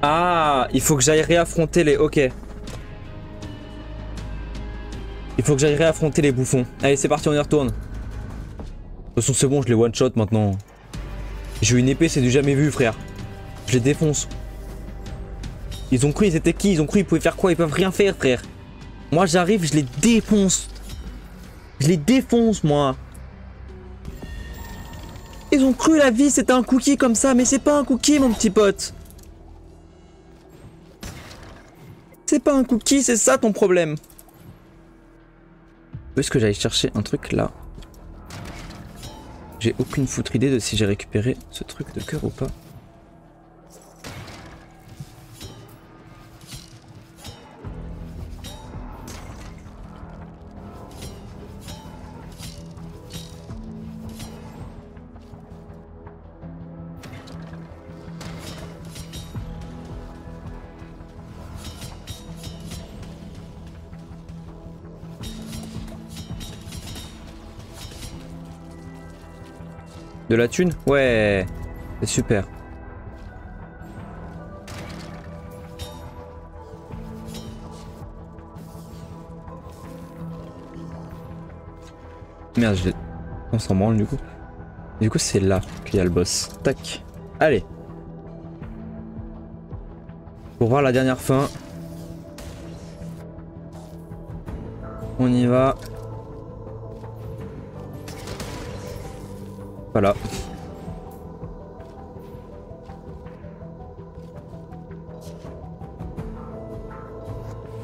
Ah, il faut que j'aille réaffronter les... Ok. Il faut que j'aille réaffronter les bouffons. Allez, c'est parti, on y retourne. De toute façon, c'est bon, je les one-shot maintenant. J'ai une épée, c'est du jamais vu, frère. Je les défonce. Ils ont cru, ils étaient qui? Ils ont cru, ils pouvaient faire quoi? Ils peuvent rien faire, frère. Moi, j'arrive, je les défonce. Je les défonce, moi. Ils ont cru la vie, c'était un cookie comme ça, mais c'est pas un cookie, mon petit pote. C'est pas un cookie, c'est ça ton problème. Est-ce que j'aille chercher un truc là? J'ai aucune foutre idée de si j'ai récupéré ce truc de cœur ou pas. De la thune? Ouais, c'est super. Merde, on s'en branle du coup. Du coup, c'est là qu'il y a le boss. Tac. Allez. Pour voir la dernière fin. On y va. Voilà.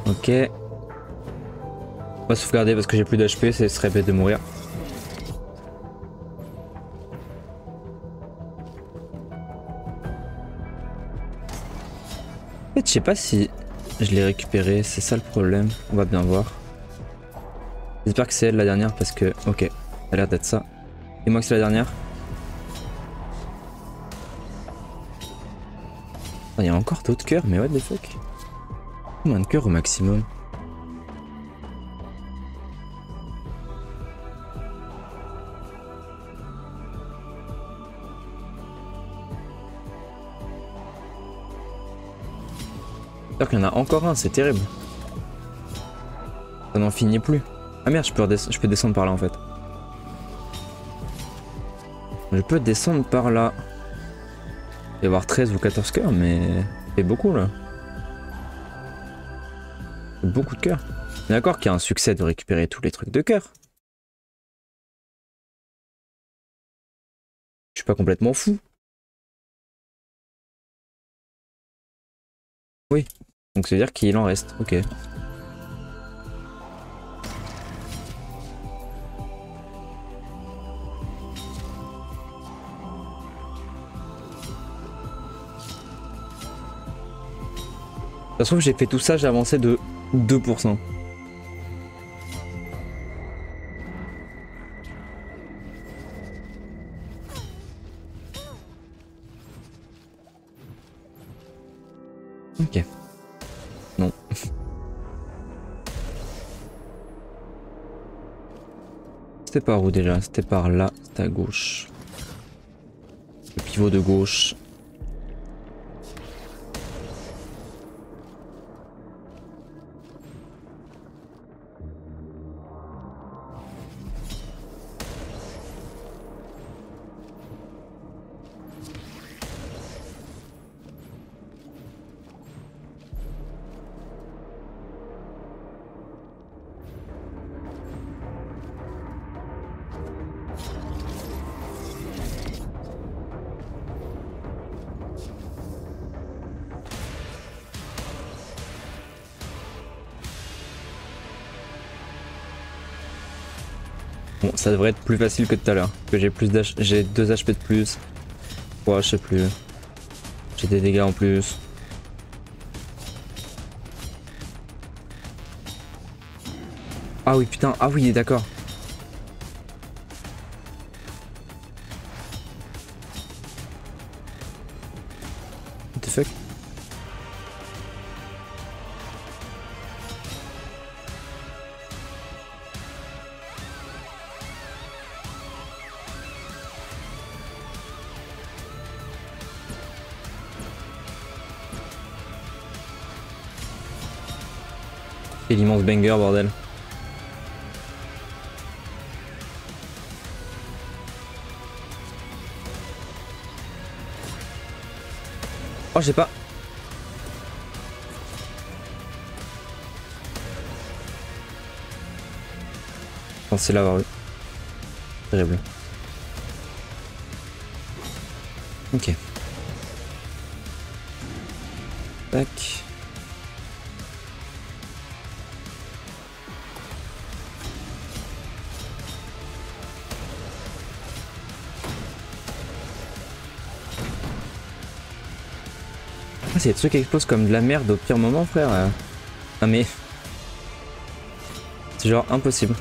Ok. On va sauvegarder parce que j'ai plus d'HP, ce serait bête de mourir. En fait, je sais pas si je l'ai récupéré, c'est ça le problème. On va bien voir. J'espère que c'est elle la dernière parce que... Ok, ça a l'air d'être ça. Et moi que c'est la dernière. Il y a encore d'autres cœurs, mais what the fuck? Combien de cœurs au maximum? J'espère qu'il y en a encore un, c'est terrible. Ça n'en finit plus. Ah merde, je peux descendre par là en fait. Je peux descendre par là. Il va y avoir 13 ou 14 cœurs, mais c'est beaucoup là. Beaucoup de cœurs. D'accord qu'il y a un succès de récupérer tous les trucs de cœur. Je suis pas complètement fou. Oui. Donc ça veut dire qu'il en reste. Ok. Ça se trouve j'ai fait tout ça, j'ai avancé de 2%. Ok. Non. C'était par où déjà? C'était par là, c'était à gauche. Le pivot de gauche. Bon, ça devrait être plus facile que tout à l'heure. Que j'ai plus j'ai 2 HP de plus. Ouais, je sais plus. J'ai des dégâts en plus. Ah oui, putain. Ah oui, d'accord. What the fuck? Et l'immense banger, bordel. Oh, j'ai pas. Je pensais l'avoir eu. Terrible. Ok. Tac. Ah, c'est des trucs qui explosent comme de la merde au pire moment, frère. Ah mais... C'est genre impossible.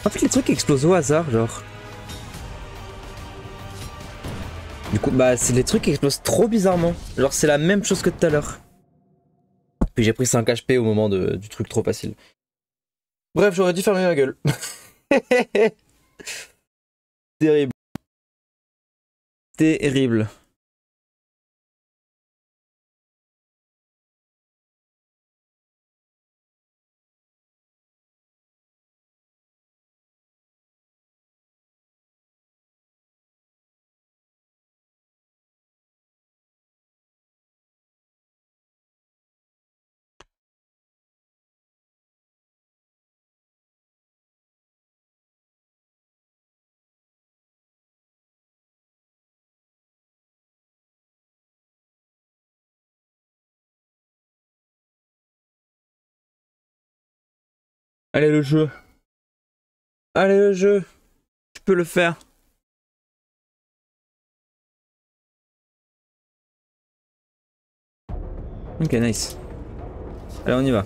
En fait, les trucs explosent au hasard, genre. Du coup, bah, c'est les trucs qui explosent trop bizarrement. Genre, c'est la même chose que tout à l'heure. Puis j'ai pris 5 HP au moment du truc trop facile. Bref, j'aurais dû fermer ma gueule. Terrible. Terrible. Allez, le jeu. Allez, le jeu. Je peux le faire. Ok, nice. Allez, on y va.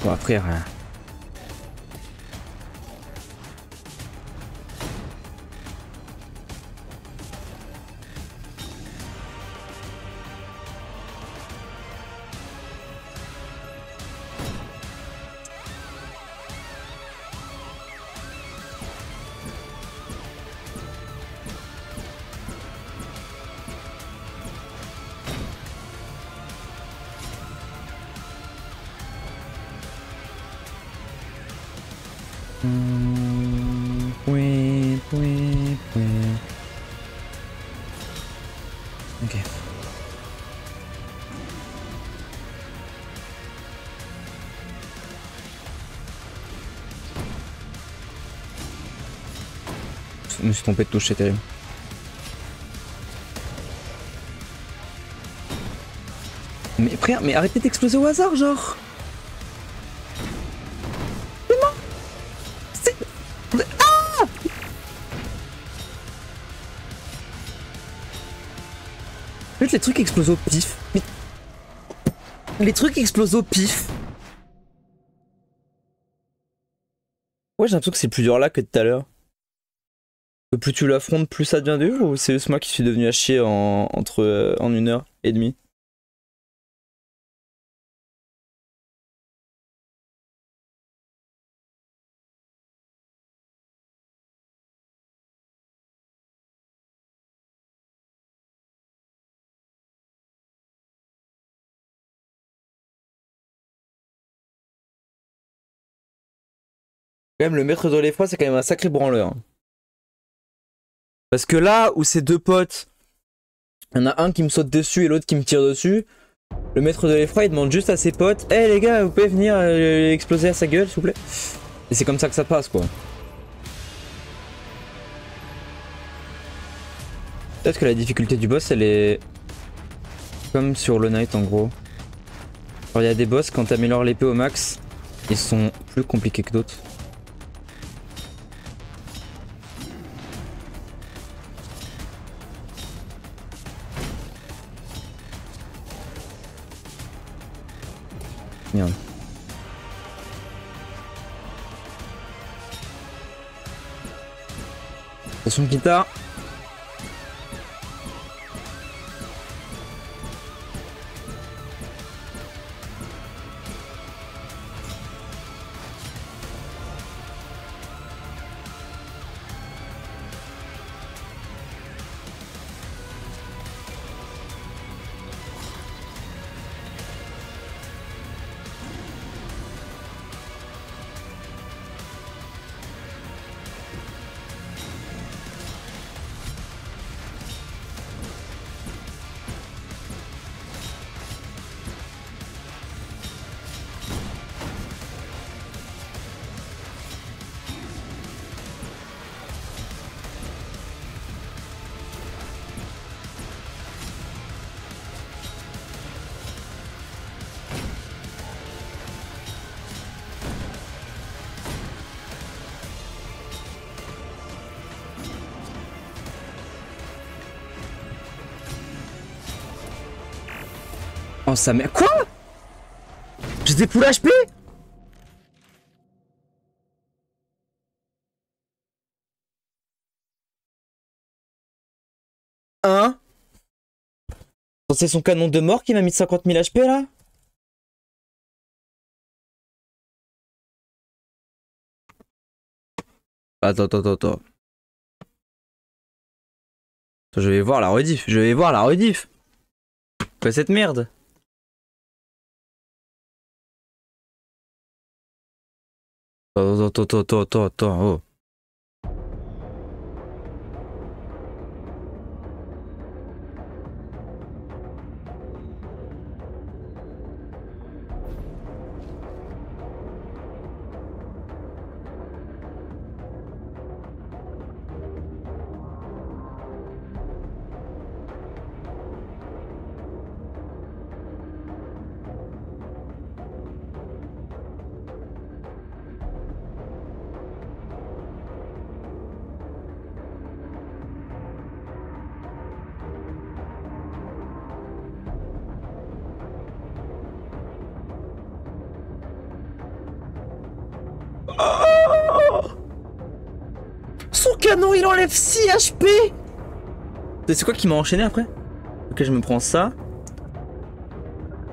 Bon, après, rien. Oui, oui, oui. Ok. Je me suis trompé de touche, c'est terrible. Mais frère, mais arrêtez d'exploser au hasard, genre. Mais non. C'est... Ah! En fait, les trucs explosent au pif. Mais... Les trucs explosent au pif. Ouais, j'ai l'impression que c'est plus dur là que tout à l'heure. Que plus tu l'affrontes, plus ça devient dur, ou c'est juste moi qui suis devenu à chier en 1 heure et demie? Quand même, le maître de l'effroi, c'est quand même un sacré branleur, hein. Parce que là où ces deux potes, il y en a un qui me saute dessus et l'autre qui me tire dessus, le maître de l'effroi il demande juste à ses potes: hey les gars, vous pouvez venir exploser à sa gueule s'il vous plaît? Et c'est comme ça que ça passe, quoi. Peut-être que la difficulté du boss elle est comme sur Hollow Knight en gros. Alors il y a des boss, quand t'améliores l'épée au max, ils sont plus compliqués que d'autres. Merde. Attention Kita. Oh ça merde. Quoi? J'ai des poules HP? Hein? C'est son canon de mort qui m'a mis 50 000 HP là? Attends. Je vais voir la rediff. Quoi cette merde? Attends, oh. Son canon il enlève 6 HP. C'est quoi qui m'a enchaîné après? Ok, je me prends ça.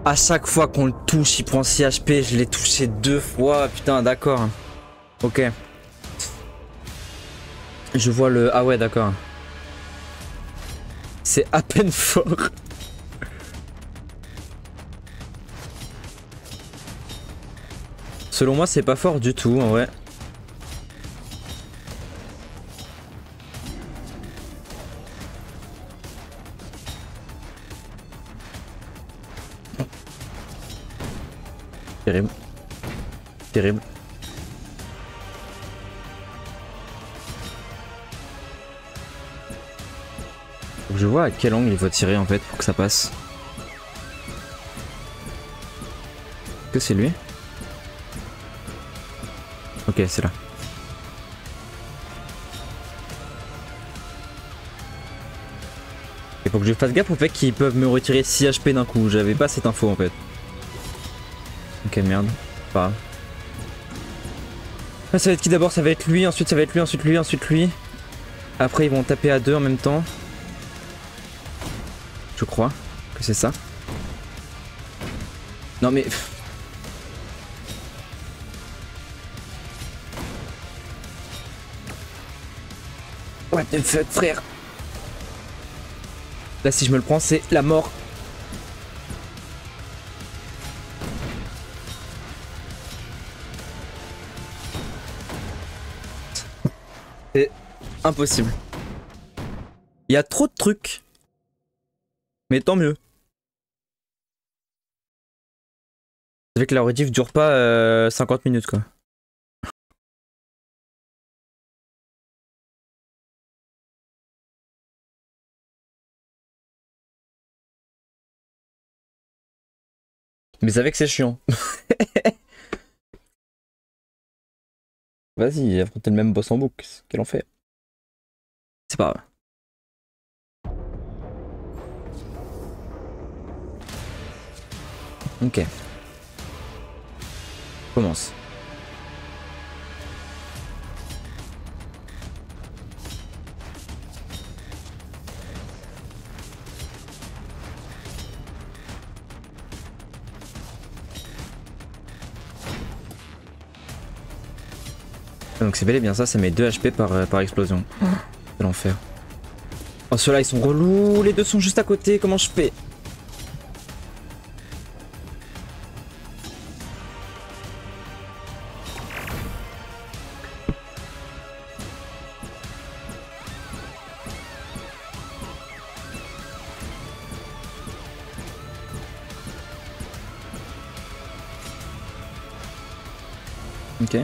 À chaque fois qu'on le touche il prend 6 HP. Je l'ai touché 2 fois. Putain d'accord. Ok. Je vois le... Ah ouais d'accord. C'est à peine fort. Selon moi c'est pas fort du tout en vrai. Terrible. Terrible. Faut que je vois à quel angle il faut tirer en fait pour que ça passe. Est-ce que c'est lui? Ok, c'est là. Il faut que je fasse gaffe au fait qu'ils peuvent me retirer 6 HP d'un coup. J'avais pas cette info en fait. Ok, merde. Pas grave. Ah, ça va être qui d'abord? Ça va être lui, ensuite ça va être lui, ensuite lui, ensuite lui. Après ils vont taper à deux en même temps. Je crois que c'est ça. Non mais... What the fuck frère. Là si je me le prends c'est la mort. C'est impossible. Il y a trop de trucs. Mais tant mieux. Ça fait que la rediff dure pas 50 minutes quoi. Mais c'est vrai que c'est chiant. Vas-y, affrontez le même boss en boucle. Quel enfer. C'est pas grave. Ok. Commence. Donc c'est bel et bien ça, ça met 2 HP par explosion. Oh, c'est l'enfer. Oh ceux-là ils sont relous, les deux sont juste à côté, comment je fais? Ok.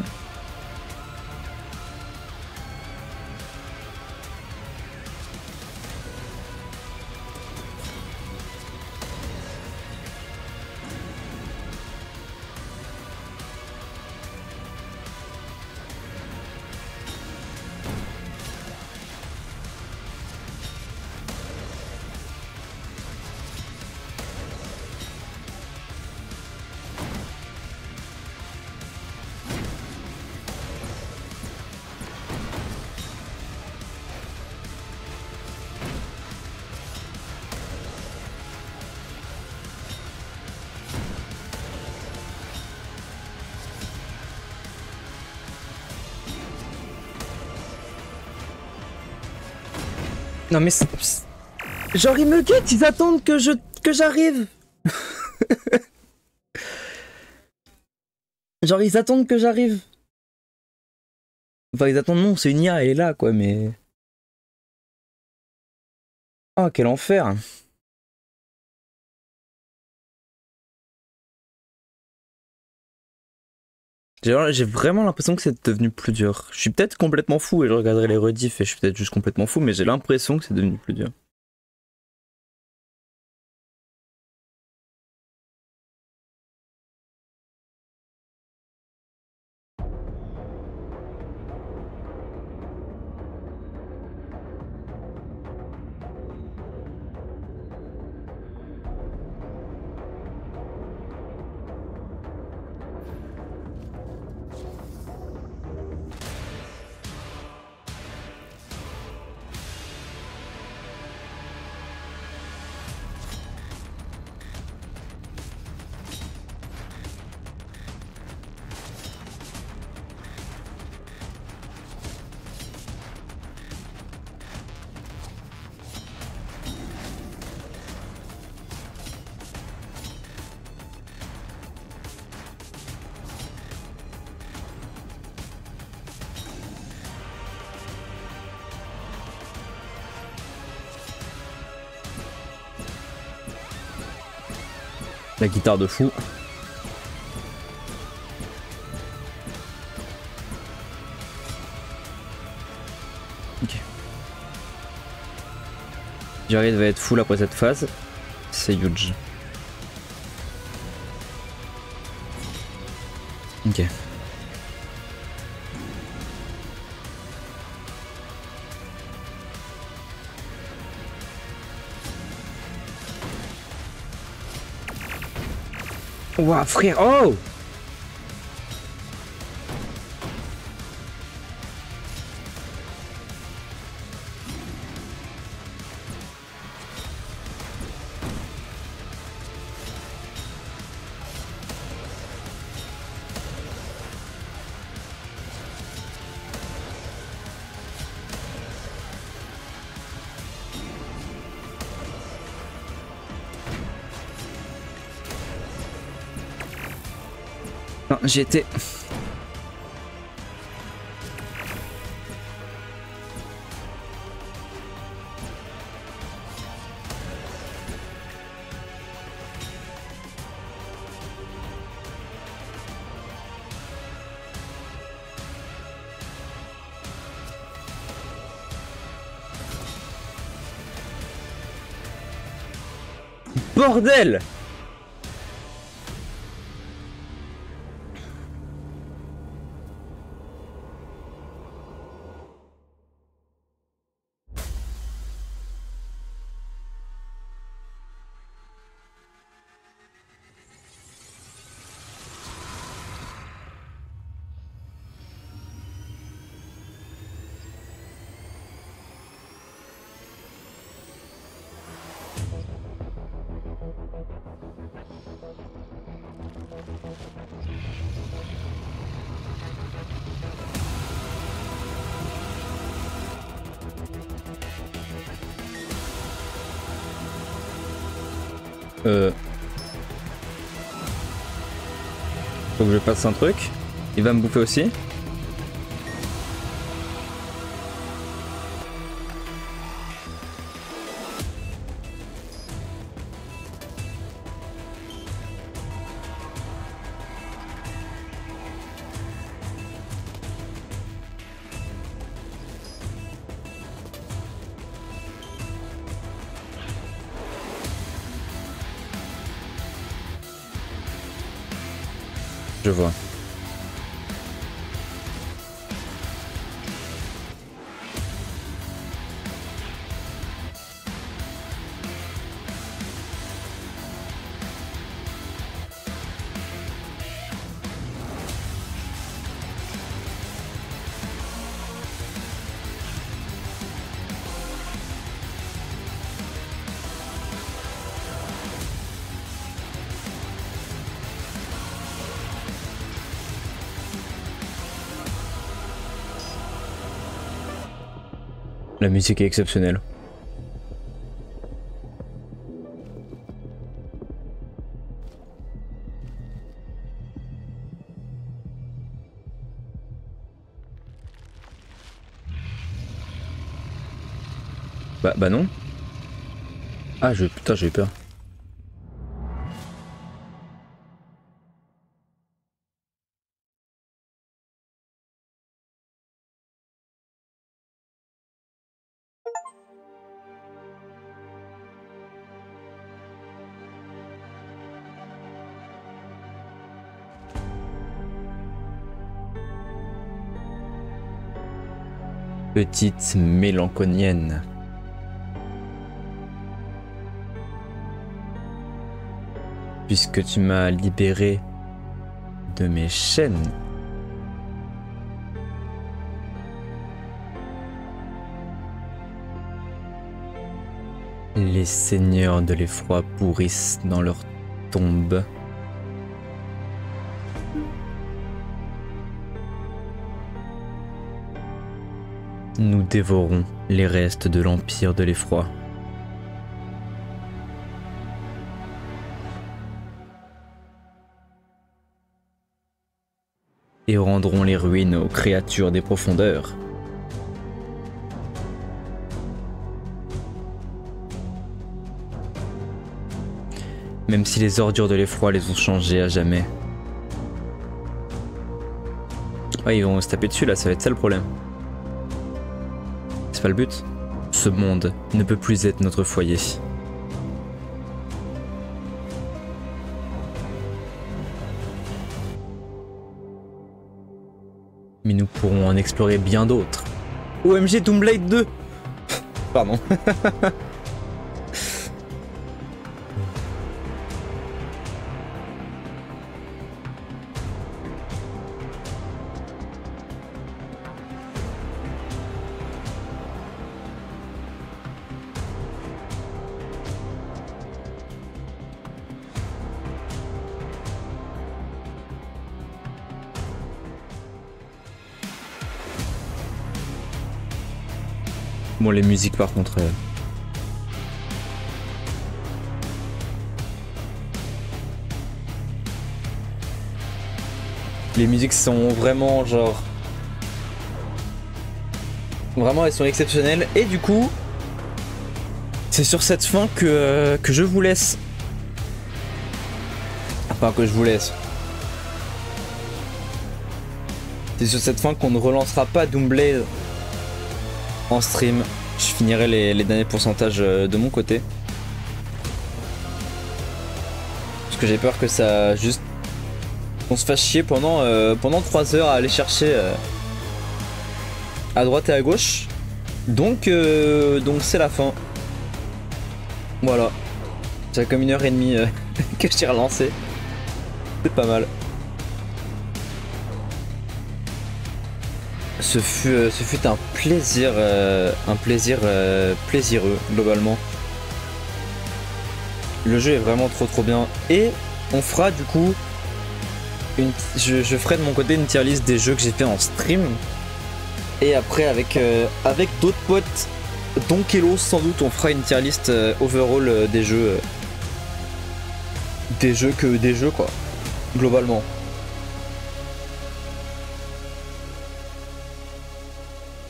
Non mais genre ils me guettent, ils attendent que j'arrive. Genre ils attendent que j'arrive. Enfin ils attendent non, c'est une IA, elle est là quoi mais... Oh quel enfer. J'ai vraiment l'impression que c'est devenu plus dur. Je suis peut-être complètement fou et je regarderai les rediffs et je suis peut-être juste complètement fou, mais j'ai l'impression que c'est devenu plus dur. La guitare de fou. Ok. Jerry devait être full après cette phase. C'est huge. Ok. Ouah frère, oh! Non, j'ai été... Bordel! Faut que je fasse un truc. Il va me bouffer aussi. Je vois. La musique est exceptionnelle. Bah non. Ah putain j'ai eu peur. Petite mélanconienne. Puisque tu m'as libéré de mes chaînes. Les seigneurs de l'effroi pourrissent dans leur tombe. Nous dévorons les restes de l'empire de l'effroi. Et rendrons les ruines aux créatures des profondeurs. Même si les ordures de l'effroi les ont changés à jamais. Ouais, ils vont se taper dessus là, ça va être ça le problème. C'est pas le but. Ce monde ne peut plus être notre foyer. Mais nous pourrons en explorer bien d'autres. OMG Doomblade 2. Pardon. Bon, les musiques par contre. Les musiques sont vraiment genre. Vraiment, elles sont exceptionnelles. Et du coup, c'est sur cette fin que je vous laisse. Enfin, que je vous laisse. C'est sur cette fin qu'on ne relancera pas Doomblade en stream. Je finirai les derniers pourcentages de mon côté. Parce que j'ai peur que ça juste... on se fasse chier pendant 3 heures à aller chercher à droite et à gauche. Donc c'est la fin. Voilà. C'est comme 1h30 que je t'ai relancé. C'est pas mal. Ce fut un plaisir plaisireux globalement. Le jeu est vraiment trop bien. Et on fera du coup je ferai de mon côté une tier list des jeux que j'ai fait en stream. Et après avec d'autres potes, dont Kelo sans doute, on fera une tier list overall des jeux des jeux que des jeux quoi, globalement.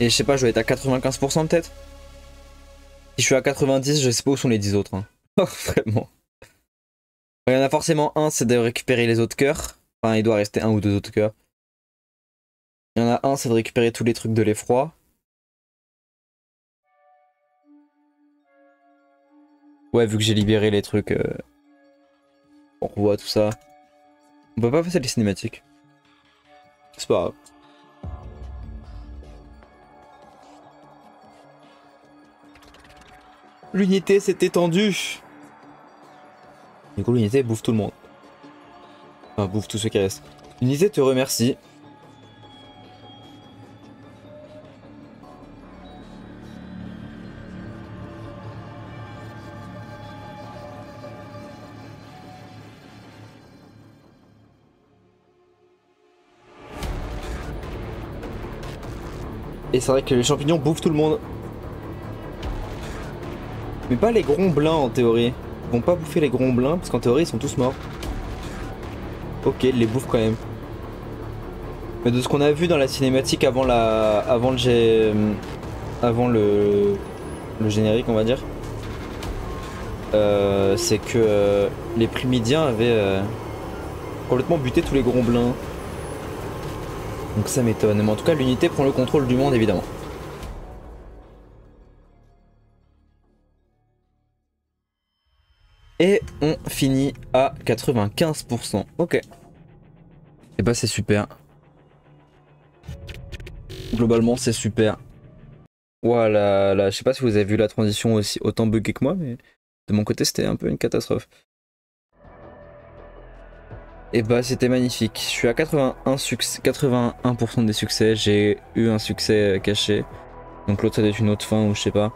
Et je sais pas, je dois être à 95% peut-être. Si je suis à 90, je sais pas où sont les 10 autres. Hein. Vraiment. Il y en a forcément un, c'est de récupérer les autres cœurs. Enfin, il doit rester un ou deux autres cœurs. Il y en a un, c'est de récupérer tous les trucs de l'effroi. Ouais, vu que j'ai libéré les trucs, on revoit tout ça. On peut pas passer les cinématiques. C'est pas grave. L'unité s'est étendue. Du coup, l'unité bouffe tout le monde. Enfin, bouffe tous ceux qui restent. L'unité te remercie. Et c'est vrai que les champignons bouffent tout le monde. Mais pas les gromblins en théorie. Ils vont pas bouffer les gromblins parce qu'en théorie ils sont tous morts. Ok, ils les bouffent quand même. Mais de ce qu'on a vu dans la cinématique avant le générique on va dire, c'est que les Primidiens avaient complètement buté tous les gromblins. Donc ça m'étonne. Mais en tout cas l'unité prend le contrôle du monde évidemment. Et on finit à 95%. Ok. Et bah c'est super. Globalement c'est super. Voilà, là, je sais pas si vous avez vu la transition aussi autant buggée que moi, mais de mon côté c'était un peu une catastrophe. Et bah c'était magnifique. Je suis à 81% des succès. J'ai eu un succès caché. Donc l'autre ça doit être une autre fin ou je sais pas.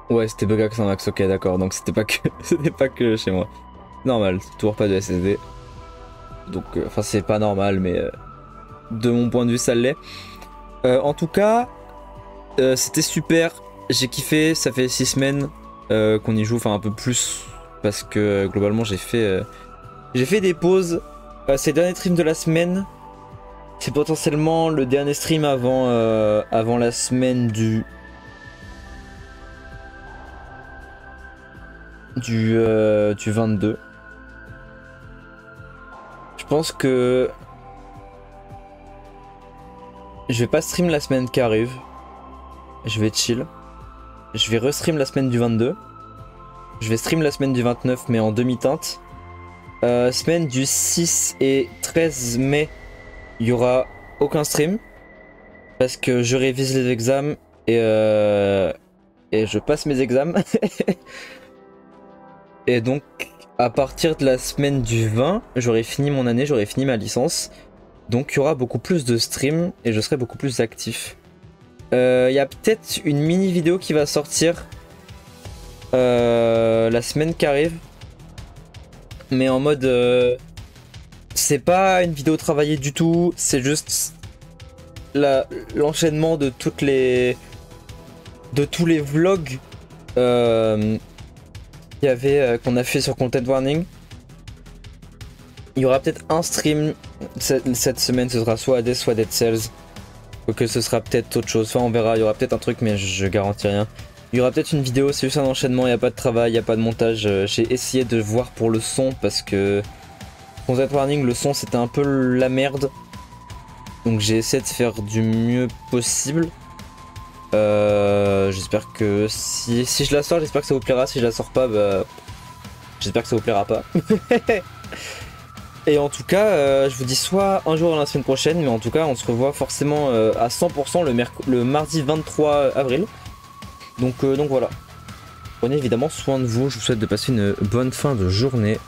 Ouais, c'était Bugax en max, ok, d'accord. Donc c'était pas que chez moi. Normal, toujours pas de SSD. Donc, enfin, c'est pas normal, mais de mon point de vue, ça l'est. En tout cas, c'était super. J'ai kiffé. Ça fait 6 semaines qu'on y joue, enfin un peu plus, parce que globalement, j'ai fait des pauses. C'est le dernier stream de la semaine. C'est potentiellement le dernier stream avant la semaine du 22. Je pense que je vais pas stream la semaine qui arrive. Je vais chill. Je vais restream la semaine du 22. Je vais stream la semaine du 29 mais en demi-teinte. Semaine du 6 et 13 mai, il y aura aucun stream parce que je révise les examens et je passe mes examens. Et donc, à partir de la semaine du 20, j'aurai fini mon année, j'aurai fini ma licence. Donc, il y aura beaucoup plus de streams et je serai beaucoup plus actif. Il y a peut-être une mini vidéo qui va sortir la semaine qui arrive. Mais en mode... c'est pas une vidéo travaillée du tout, c'est juste l'enchaînement de tous les vlogs qu'on a fait sur Content Warning. Il y aura peut-être un stream cette semaine, ce sera soit Hades soit Dead Cells. Ou que ce sera peut-être autre chose, enfin on verra, il y aura peut-être un truc mais je garantis rien. Il y aura peut-être une vidéo, c'est juste un enchaînement, il n'y a pas de travail, il n'y a pas de montage. J'ai essayé de voir pour le son parce que Content Warning, le son c'était un peu la merde. Donc j'ai essayé de faire du mieux possible. J'espère que si je la sors, j'espère que ça vous plaira. Si je la sors pas, bah, j'espère que ça vous plaira pas. Et en tout cas, je vous dis soit un jour la semaine prochaine, mais en tout cas, on se revoit forcément à 100% le mardi 23 avril. Donc voilà. Prenez évidemment soin de vous. Je vous souhaite de passer une bonne fin de journée.